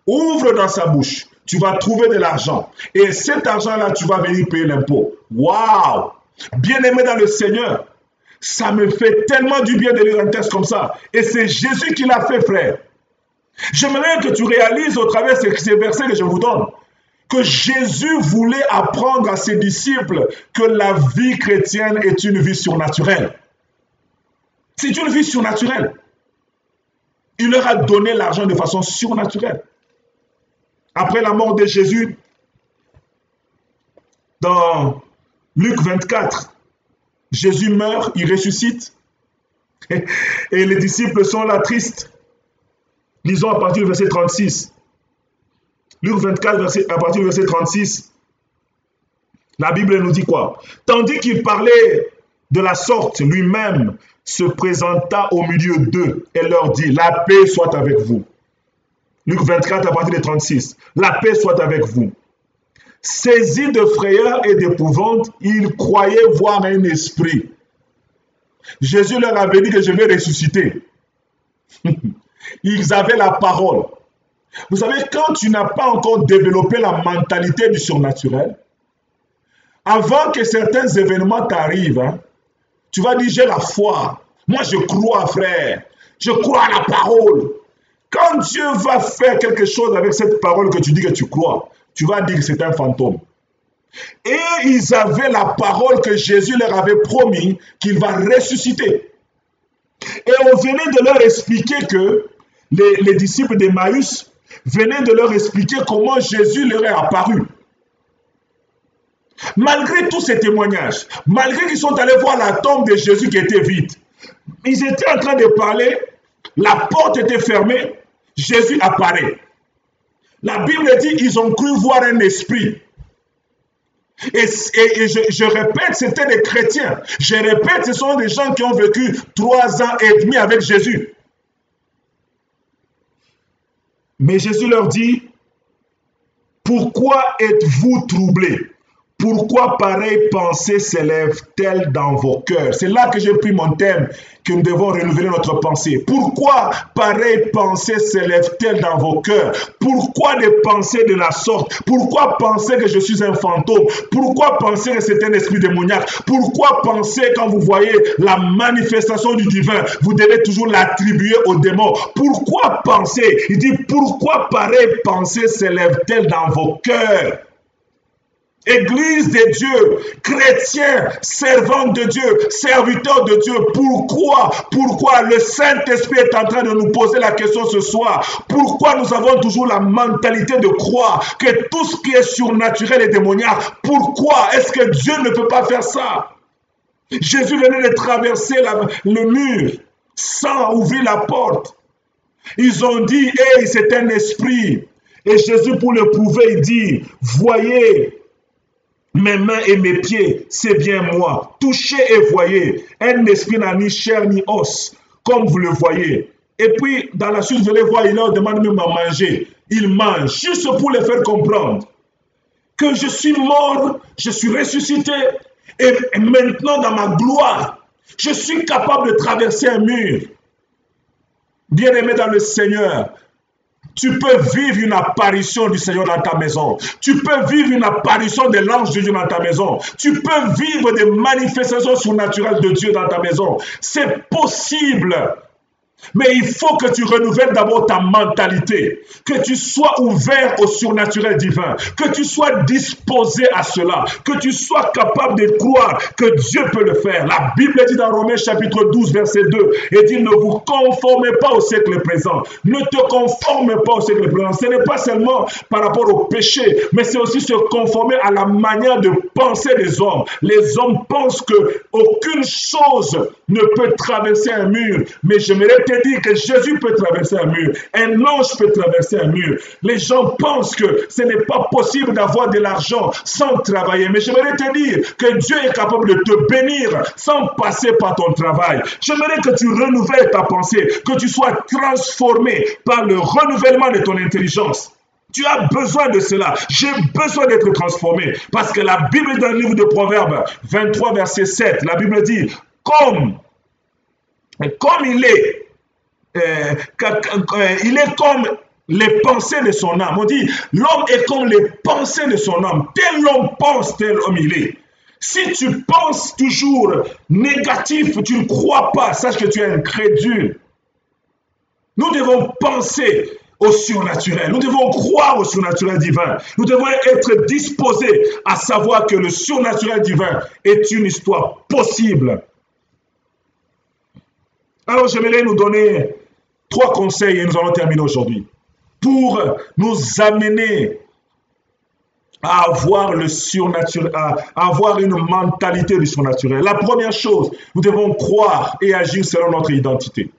Speaker 1: ouvre dans sa bouche, tu vas trouver de l'argent. Et cet argent-là, tu vas venir payer l'impôt. Waouh! Bien-aimé dans le Seigneur, ça me fait tellement du bien de lire un texte comme ça. Et c'est Jésus qui l'a fait, frère. J'aimerais que tu réalises au travers de ces versets que je vous donne, que Jésus voulait apprendre à ses disciples que la vie chrétienne est une vie surnaturelle. C'est une vie surnaturelle. Il leur a donné l'argent de façon surnaturelle. Après la mort de Jésus, dans Luc 24, Jésus meurt, il ressuscite, et les disciples sont là tristes. Lisons à partir du verset 36. Luc 24, à partir du verset 36, la Bible nous dit quoi? Tandis qu'il parlait de la sorte, lui-même se présenta au milieu d'eux et leur dit, la paix soit avec vous. Luc 24, à partir de 36, la paix soit avec vous. Saisis de frayeur et d'épouvante, ils croyaient voir un esprit. Jésus leur avait dit que je vais ressusciter. Ils avaient la parole. Vous savez, quand tu n'as pas encore développé la mentalité du surnaturel, avant que certains événements t'arrivent, hein, tu vas dire j'ai la foi. Moi je crois, frère. Je crois à la parole. Quand Dieu va faire quelque chose avec cette parole que tu dis que tu crois, tu vas dire que c'est un fantôme. Et ils avaient la parole que Jésus leur avait promis qu'il va ressusciter. Et on venait de leur expliquer que les disciples d'Emmaüs venaient de leur expliquer comment Jésus leur est apparu. Malgré tous ces témoignages, malgré qu'ils sont allés voir la tombe de Jésus qui était vide, ils étaient en train de parler, la porte était fermée, Jésus apparaît. La Bible dit qu'ils ont cru voir un esprit. Et je répète, c'était des chrétiens. Je répète, ce sont des gens qui ont vécu 3 ans et demi avec Jésus. Mais Jésus leur dit, pourquoi êtes-vous troublés? Pourquoi pareille pensée s'élève-t-elle dans vos cœurs? C'est là que j'ai pris mon thème, que nous devons renouveler notre pensée. Pourquoi pareille pensée s'élève-t-elle dans vos cœurs? Pourquoi des pensées de la sorte? Pourquoi penser que je suis un fantôme? Pourquoi penser que c'est un esprit démoniaque? Pourquoi penser quand vous voyez la manifestation du divin, vous devez toujours l'attribuer aux démons? Pourquoi penser? Il dit, pourquoi pareille pensée s'élève-t-elle dans vos cœurs? Église de Dieu, chrétien, servant de Dieu, serviteur de Dieu, pourquoi le Saint-Esprit est en train de nous poser la question ce soir? Pourquoi nous avons toujours la mentalité de croire que tout ce qui est surnaturel et démoniaque, pourquoi est-ce que Dieu ne peut pas faire ça? Jésus venait de traverser le mur sans ouvrir la porte. Ils ont dit, hey, c'est un esprit. Et Jésus, pour le prouver, il dit, voyez, mes mains et mes pieds, c'est bien moi. Touchez et voyez. Un esprit n'a ni chair ni os, comme vous le voyez. Et puis, dans la suite, vous allez voir, il leur demande même à manger. Il mange, juste pour les faire comprendre que je suis mort, je suis ressuscité, Et maintenant, dans ma gloire, je suis capable de traverser un mur. Bien-aimé dans le Seigneur, tu peux vivre une apparition du Seigneur dans ta maison. Tu peux vivre une apparition de l'ange de Dieu dans ta maison. Tu peux vivre des manifestations surnaturelles de Dieu dans ta maison. C'est possible. Mais il faut que tu renouvelles d'abord ta mentalité, que tu sois ouvert au surnaturel divin, que tu sois disposé à cela, que tu sois capable de croire que Dieu peut le faire. La Bible dit dans Romains chapitre 12, verset 2, et dit ne vous conformez pas au siècle présent, ne te conforme pas au siècle présent. Ce n'est pas seulement par rapport au péché, mais c'est aussi se conformer à la manière de penser des hommes. Les hommes pensent qu'aucune chose ne peut traverser un mur, mais j'aimerais te dire que Jésus peut traverser un mur, un ange peut traverser un mur. Les gens pensent que ce n'est pas possible d'avoir de l'argent sans travailler, mais j'aimerais te dire que Dieu est capable de te bénir sans passer par ton travail. J'aimerais que tu renouvelles ta pensée, que tu sois transformé par le renouvellement de ton intelligence. Tu as besoin de cela. J'ai besoin d'être transformé. Parce que la Bible dans le livre de Proverbes 23, verset 7, la Bible dit, comme il est comme les pensées de son âme. On dit, l'homme est comme les pensées de son âme. Tel homme pense, tel homme il est. Si tu penses toujours négatif, tu ne crois pas, sache que tu es incrédule. Nous devons penser au surnaturel. Nous devons croire au surnaturel divin. Nous devons être disposés à savoir que le surnaturel divin est une histoire possible. Alors, j'aimerais nous donner 3 conseils et nous allons terminer aujourd'hui pour nous amener à avoir le surnaturel, à avoir une mentalité du surnaturel. La première chose, nous devons croire et agir selon notre identité.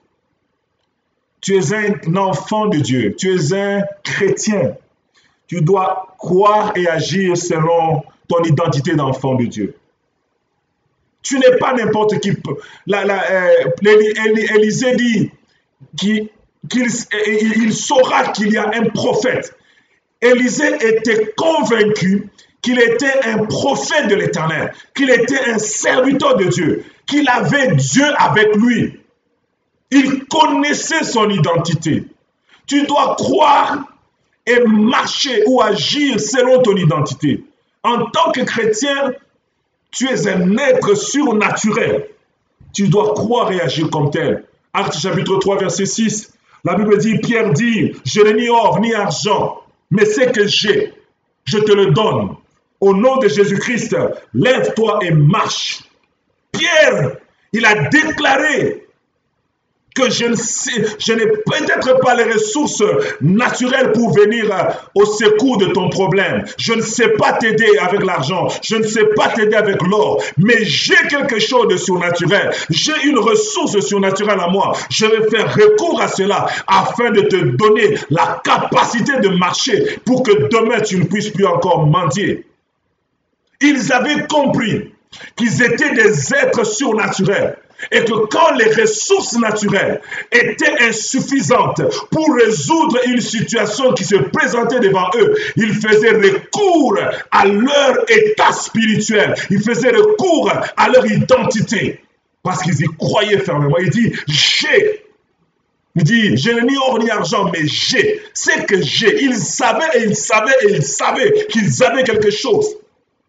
Speaker 1: Tu es un enfant de Dieu, tu es un chrétien. Tu dois croire et agir selon ton identité d'enfant de Dieu. Tu n'es pas n'importe qui. Élisée dit qu'il saura qu'il y a un prophète. Élisée était convaincu qu'il était un prophète de l'Éternel, qu'il était un serviteur de Dieu, qu'il avait Dieu avec lui. Il connaissait son identité. Tu dois croire et marcher ou agir selon ton identité. En tant que chrétien, tu es un être surnaturel. Tu dois croire et agir comme tel. Actes chapitre 3, verset 6. La Bible dit, Pierre dit, je n'ai ni or ni argent, mais ce que j'ai, je te le donne. Au nom de Jésus-Christ, lève-toi et marche. Pierre, il a déclaré que je n'ai peut-être pas les ressources naturelles pour venir au secours de ton problème. Je ne sais pas t'aider avec l'argent, je ne sais pas t'aider avec l'or, mais j'ai quelque chose de surnaturel. J'ai une ressource surnaturelle à moi. Je vais faire recours à cela afin de te donner la capacité de marcher pour que demain tu ne puisses plus encore mendier. Ils avaient compris qu'ils étaient des êtres surnaturels. Et que quand les ressources naturelles étaient insuffisantes pour résoudre une situation qui se présentait devant eux, ils faisaient recours à leur état spirituel, ils faisaient recours à leur identité, parce qu'ils y croyaient fermement. Il dit, j'ai. Il dit, je n'ai ni or ni argent, mais j'ai. C'est que j'ai. Ils savaient et ils savaient et ils savaient qu'ils avaient quelque chose.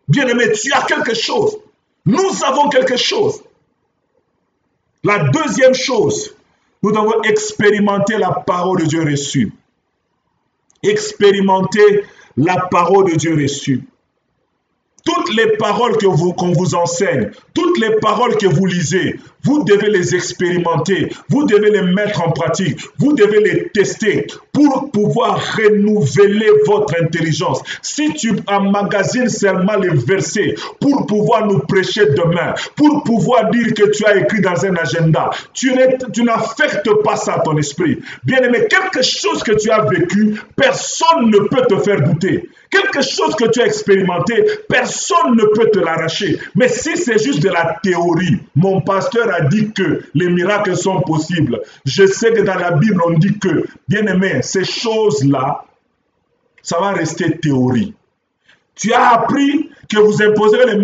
Speaker 1: Bien-aimé, tu as quelque chose. Nous avons quelque chose. La deuxième chose, nous devons expérimenter la parole de Dieu reçue. Expérimenter la parole de Dieu reçue. Toutes les paroles qu'on vous enseigne, toutes les paroles que vous lisez, vous devez les expérimenter, vous devez les mettre en pratique, vous devez les tester pour pouvoir renouveler votre intelligence. Si tu emmagasines seulement les versets pour pouvoir nous prêcher demain, pour pouvoir dire que tu as écrit dans un agenda, tu n'affectes pas ça à ton esprit. Bien-aimé, quelque chose que tu as vécu, personne ne peut te faire douter. Quelque chose que tu as expérimenté, personne ne peut te l'arracher. Mais si c'est juste de la théorie, mon pasteur a dit que les miracles sont possibles. Je sais que dans la Bible, on dit que, bien aimé, ces choses-là, ça va rester théorie. Tu as appris que vous imposerez les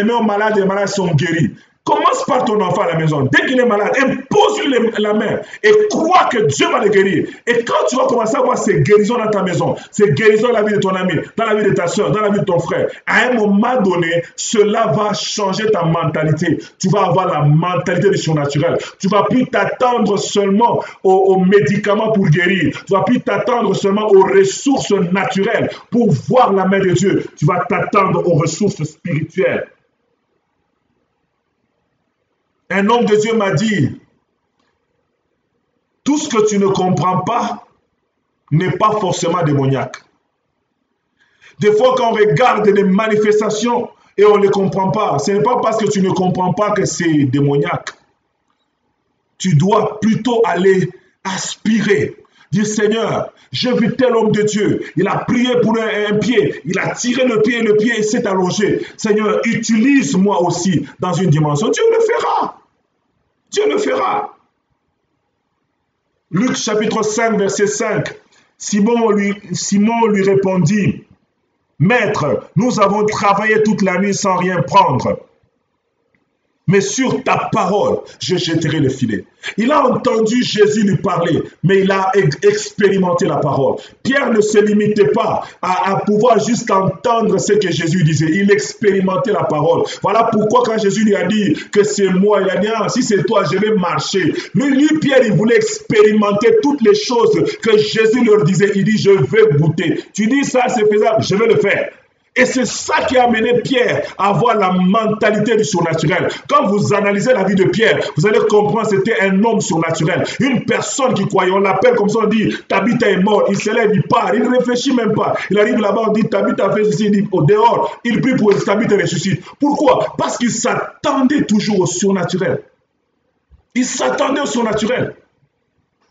Speaker 1: mains aux malades et les malades sont guéris. Commence par ton enfant à la maison. Dès qu'il est malade, impose-lui la main et crois que Dieu va le guérir. Et quand tu vas commencer à voir ces guérisons dans ta maison, ces guérisons dans la vie de ton ami, dans la vie de ta soeur, dans la vie de ton frère, à un moment donné, cela va changer ta mentalité. Tu vas avoir la mentalité du surnaturel. Tu ne vas plus t'attendre seulement aux médicaments pour guérir. Tu ne vas plus t'attendre seulement aux ressources naturelles pour voir la main de Dieu. Tu vas t'attendre aux ressources spirituelles. Un homme de Dieu m'a dit, tout ce que tu ne comprends pas n'est pas forcément démoniaque. Des fois, quand on regarde les manifestations et on ne les comprend pas, ce n'est pas parce que tu ne comprends pas que c'est démoniaque. Tu dois plutôt aller aspirer. Dire, Seigneur, j'ai vu tel homme de Dieu, il a prié pour un pied, il a tiré le pied s'est allongé. Seigneur, utilise-moi aussi dans une dimension. Dieu le fera. Dieu le fera. Luc chapitre 5, verset 5. Simon lui répondit, « Maître, nous avons travaillé toute la nuit sans rien prendre. Mais sur ta parole, je jetterai le filet. » Il a entendu Jésus lui parler, mais il a expérimenté la parole. Pierre ne se limitait pas à pouvoir juste entendre ce que Jésus disait. Il expérimentait la parole. Voilà pourquoi quand Jésus lui a dit que c'est moi, il a dit, ah, si c'est toi, je vais marcher. Lui, Pierre, il voulait expérimenter toutes les choses que Jésus leur disait. Il dit, je vais goûter. Tu dis ça, c'est faisable, je vais le faire. Et c'est ça qui a amené Pierre à avoir la mentalité du surnaturel. Quand vous analysez la vie de Pierre, vous allez comprendre que c'était un homme surnaturel. Une personne qui croyait, on l'appelle comme ça, on dit Tabitha est mort, il se lève, il part, il ne réfléchit même pas. Il arrive là-bas, on dit Tabitha a fait ceci, il dit au dehors, il prie pour que Tabitha ressuscite. Pourquoi? Parce qu'il s'attendait toujours au surnaturel. Il s'attendait au surnaturel.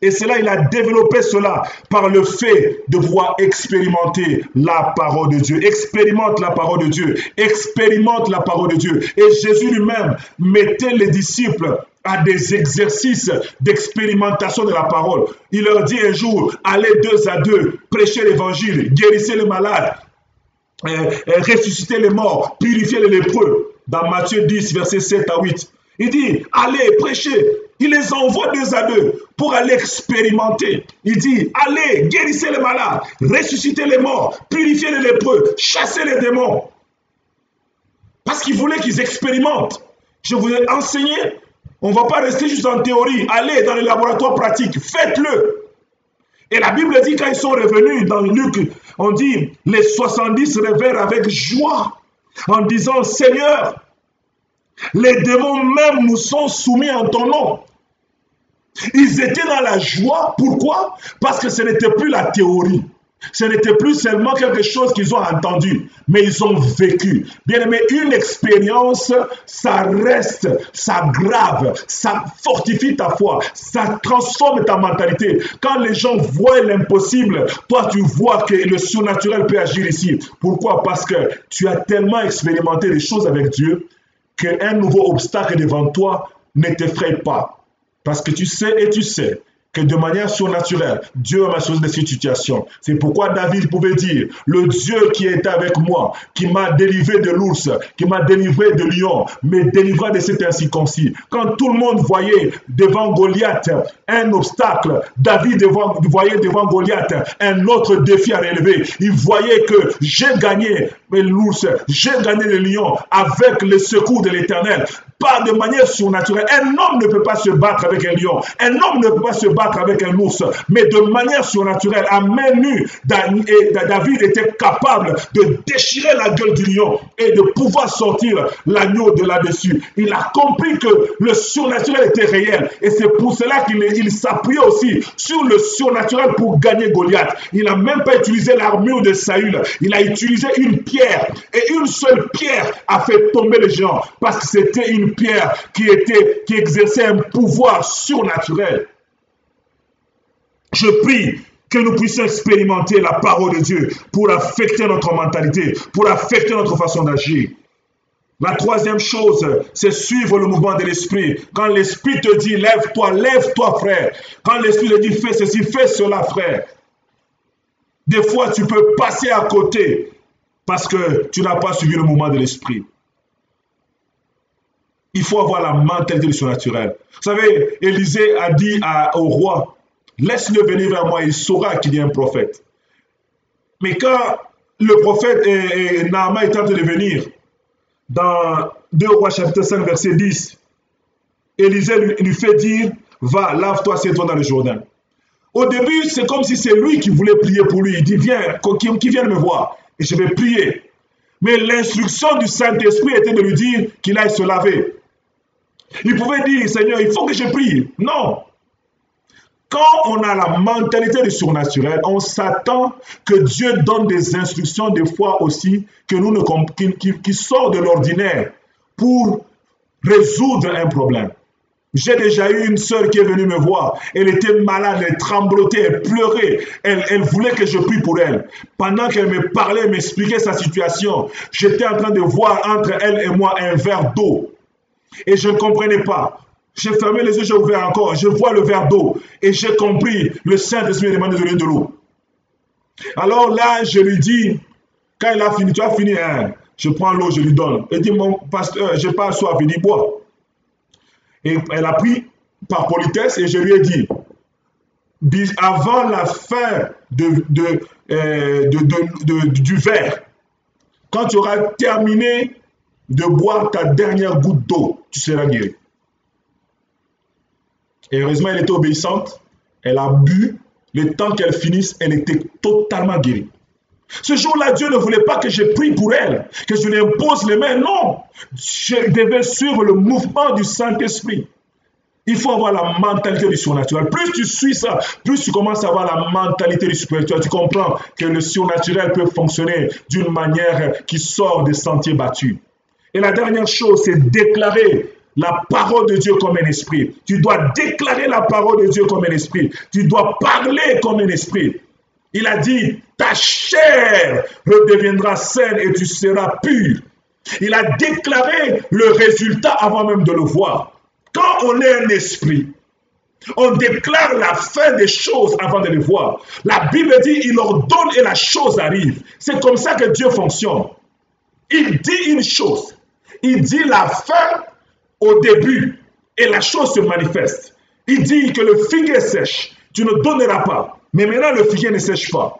Speaker 1: Et cela, il a développé cela par le fait de pouvoir expérimenter la parole de Dieu. Expérimente la parole de Dieu. Expérimente la parole de Dieu. Et Jésus lui-même mettait les disciples à des exercices d'expérimentation de la parole. Il leur dit un jour, allez 2 à 2, prêchez l'évangile, guérissez les malades, ressuscitez les morts, purifiez les lépreux. Dans Matthieu 10, versets 7 à 8. Il dit, allez, prêchez. Il les envoie 2 à 2 pour aller expérimenter. Il dit, allez, guérissez les malades, ressuscitez les morts, purifiez les lépreux, chassez les démons. Parce qu'il voulait qu'ils expérimentent. Je vous ai enseigné, on ne va pas rester juste en théorie. Allez dans les laboratoires pratiques, faites-le. Et la Bible dit, quand ils sont revenus dans Luc, on dit, les 70 revinrent avec joie en disant, Seigneur, les démons même nous sont soumis en ton nom. Ils étaient dans la joie. Pourquoi? Parce que ce n'était plus la théorie. Ce n'était plus seulement quelque chose qu'ils ont entendu, mais ils ont vécu. Bien aimé, une expérience, ça reste, ça grave, ça fortifie ta foi, ça transforme ta mentalité. Quand les gens voient l'impossible, toi tu vois que le surnaturel peut agir ici. Pourquoi? Parce que tu as tellement expérimenté les choses avec Dieu qu'un nouveau obstacle devant toi ne t'effraie pas. Parce que tu sais que de manière surnaturelle, Dieu m'a choisi de cette situation. C'est pourquoi David pouvait dire, le Dieu qui est avec moi, qui m'a délivré de l'ours, qui m'a délivré de lion, me délivrera de cet incirconcis. Quand tout le monde voyait devant Goliath un obstacle, David voyait devant Goliath un autre défi à relever. Il voyait que j'ai gagné l'ours, j'ai gagné le lion avec le secours de l'Éternel. Pas de manière surnaturelle. Un homme ne peut pas se battre avec un lion. Un homme ne peut pas se battre avec un ours. Mais de manière surnaturelle, à main nue, David était capable de déchirer la gueule du lion et de pouvoir sortir l'agneau de là-dessus. Il a compris que le surnaturel était réel. Et c'est pour cela qu'il s'appuyait aussi sur le surnaturel pour gagner Goliath. Il n'a même pas utilisé l'armure de Saül. Il a utilisé une pierre. Et une seule pierre a fait tomber le géant. Parce que c'était une pierre qui exerçait un pouvoir surnaturel. Je prie que nous puissions expérimenter la parole de Dieu pour affecter notre mentalité, pour affecter notre façon d'agir. La troisième chose, c'est suivre le mouvement de l'esprit. Quand l'esprit te dit lève-toi frère. Quand l'esprit te dit fais ceci, fais cela frère. Des fois tu peux passer à côté parce que tu n'as pas suivi le mouvement de l'esprit. Il faut avoir la mentalité du surnaturel. Vous savez, Élisée a dit au roi, laisse-le venir vers moi, il saura qu'il y a un prophète. Mais quand le prophète Naaman est en train de venir, dans 2 Rois chapitre 5 verset 10, Élisée lui fait dire, va, lave-toi, assieds-toi dans le Jourdain. Au début, c'est comme si c'est lui qui voulait prier pour lui. Il dit, viens, qui vienne me voir, et je vais prier. Mais l'instruction du Saint-Esprit était de lui dire qu'il aille se laver. Il pouvait dire, Seigneur, il faut que je prie. Non. Quand on a la mentalité du surnaturel, on s'attend que Dieu donne des instructions, des fois aussi, qui sortent de l'ordinaire pour résoudre un problème. J'ai déjà eu une sœur qui est venue me voir. Elle était malade, elle tremblotait, elle pleurait. Elle voulait que je prie pour elle. Pendant qu'elle me parlait, m'expliquait sa situation, j'étais en train de voir entre elle et moi un verre d'eau. Et je ne comprenais pas. J'ai fermé les yeux, j'ai ouvert encore. Je vois le verre d'eau. Et j'ai compris. Le Saint-Esprit m'a demandé de donner de l'eau. Alors là, je lui dis, quand il a fini, tu as fini, hein? Je prends l'eau, je lui donne. Elle dit, mon pasteur, je n'ai pas soif, il dit, bois. Et elle a pris par politesse et je lui ai dit, avant la fin du verre, quand tu auras terminé de boire ta dernière goutte d'eau, tu seras guéri. Et heureusement, elle était obéissante, elle a bu, le temps qu'elle finisse, elle était totalement guérie. Ce jour-là, Dieu ne voulait pas que je prie pour elle, que je lui impose les mains, non. Je devais suivre le mouvement du Saint-Esprit. Il faut avoir la mentalité du surnaturel. Plus tu suis ça, plus tu commences à avoir la mentalité du spirituel. Tu comprends que le surnaturel peut fonctionner d'une manière qui sort des sentiers battus. Et la dernière chose, c'est déclarer la parole de Dieu comme un esprit. Tu dois déclarer la parole de Dieu comme un esprit. Tu dois parler comme un esprit. Il a dit, ta chair redeviendra saine et tu seras pur. Il a déclaré le résultat avant même de le voir. Quand on est un esprit, on déclare la fin des choses avant de les voir. La Bible dit, il ordonne et la chose arrive. C'est comme ça que Dieu fonctionne. Il dit une chose. Il dit la fin au début et la chose se manifeste. Il dit que le figuier sèche, tu ne donneras pas. Mais maintenant, le figuier ne sèche pas.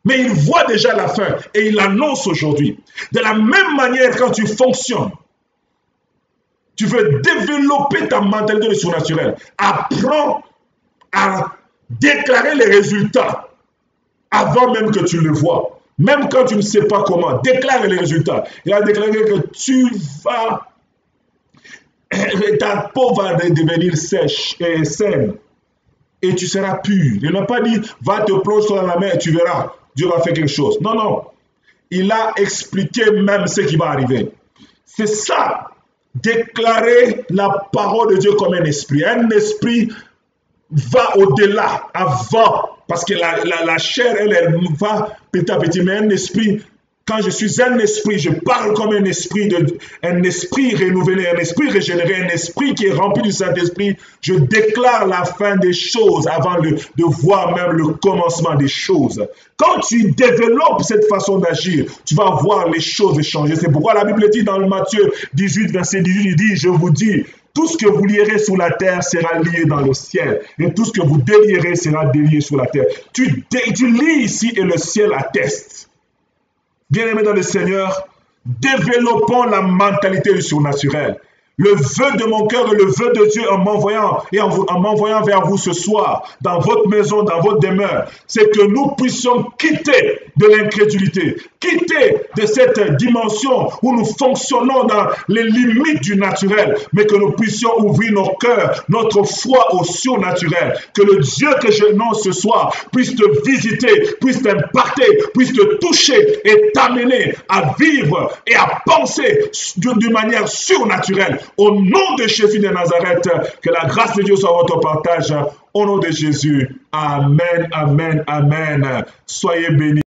Speaker 1: Mais il voit déjà la fin et il l'annonce aujourd'hui. De la même manière, quand tu fonctionnes, tu veux développer ta mentalité surnaturelle. Apprends à déclarer les résultats avant même que tu le vois. Même quand tu ne sais pas comment, déclare les résultats. Il a déclaré que ta peau va devenir sèche et saine. Et tu seras pur. Il n'a pas dit, va te plonger dans la mer et tu verras, Dieu va faire quelque chose. Non, non. Il a expliqué même ce qui va arriver. C'est ça. Déclarer la parole de Dieu comme un esprit. Un esprit va au-delà, avant, parce que la chair, elle va petit à petit, mais un esprit, quand je suis un esprit, je parle comme un esprit renouvelé, un esprit régénéré, un esprit qui est rempli du Saint-Esprit. Je déclare la fin des choses avant de voir même le commencement des choses. Quand tu développes cette façon d'agir, tu vas voir les choses changer. C'est pourquoi la Bible dit dans le Matthieu 18, verset 18, il dit, je vous dis, tout ce que vous lierez sur la terre sera lié dans le ciel. Et tout ce que vous délierez sera délié sur la terre. Tu lis ici et le ciel atteste. Bien-aimés dans le Seigneur, développons la mentalité du surnaturel. Le vœu de mon cœur et le vœu de Dieu en m'envoyant vers vous ce soir, dans votre maison, dans votre demeure, c'est que nous puissions quitter de l'incrédulité, quitter de cette dimension où nous fonctionnons dans les limites du naturel, mais que nous puissions ouvrir nos cœurs, notre foi au surnaturel. Que le Dieu que je nomme ce soir puisse te visiter, puisse t'impacter, puisse te toucher et t'amener à vivre et à penser d'une manière surnaturelle. Au nom de Jésus de Nazareth, que la grâce de Dieu soit votre partage. Au nom de Jésus. Amen, amen, amen. Soyez bénis.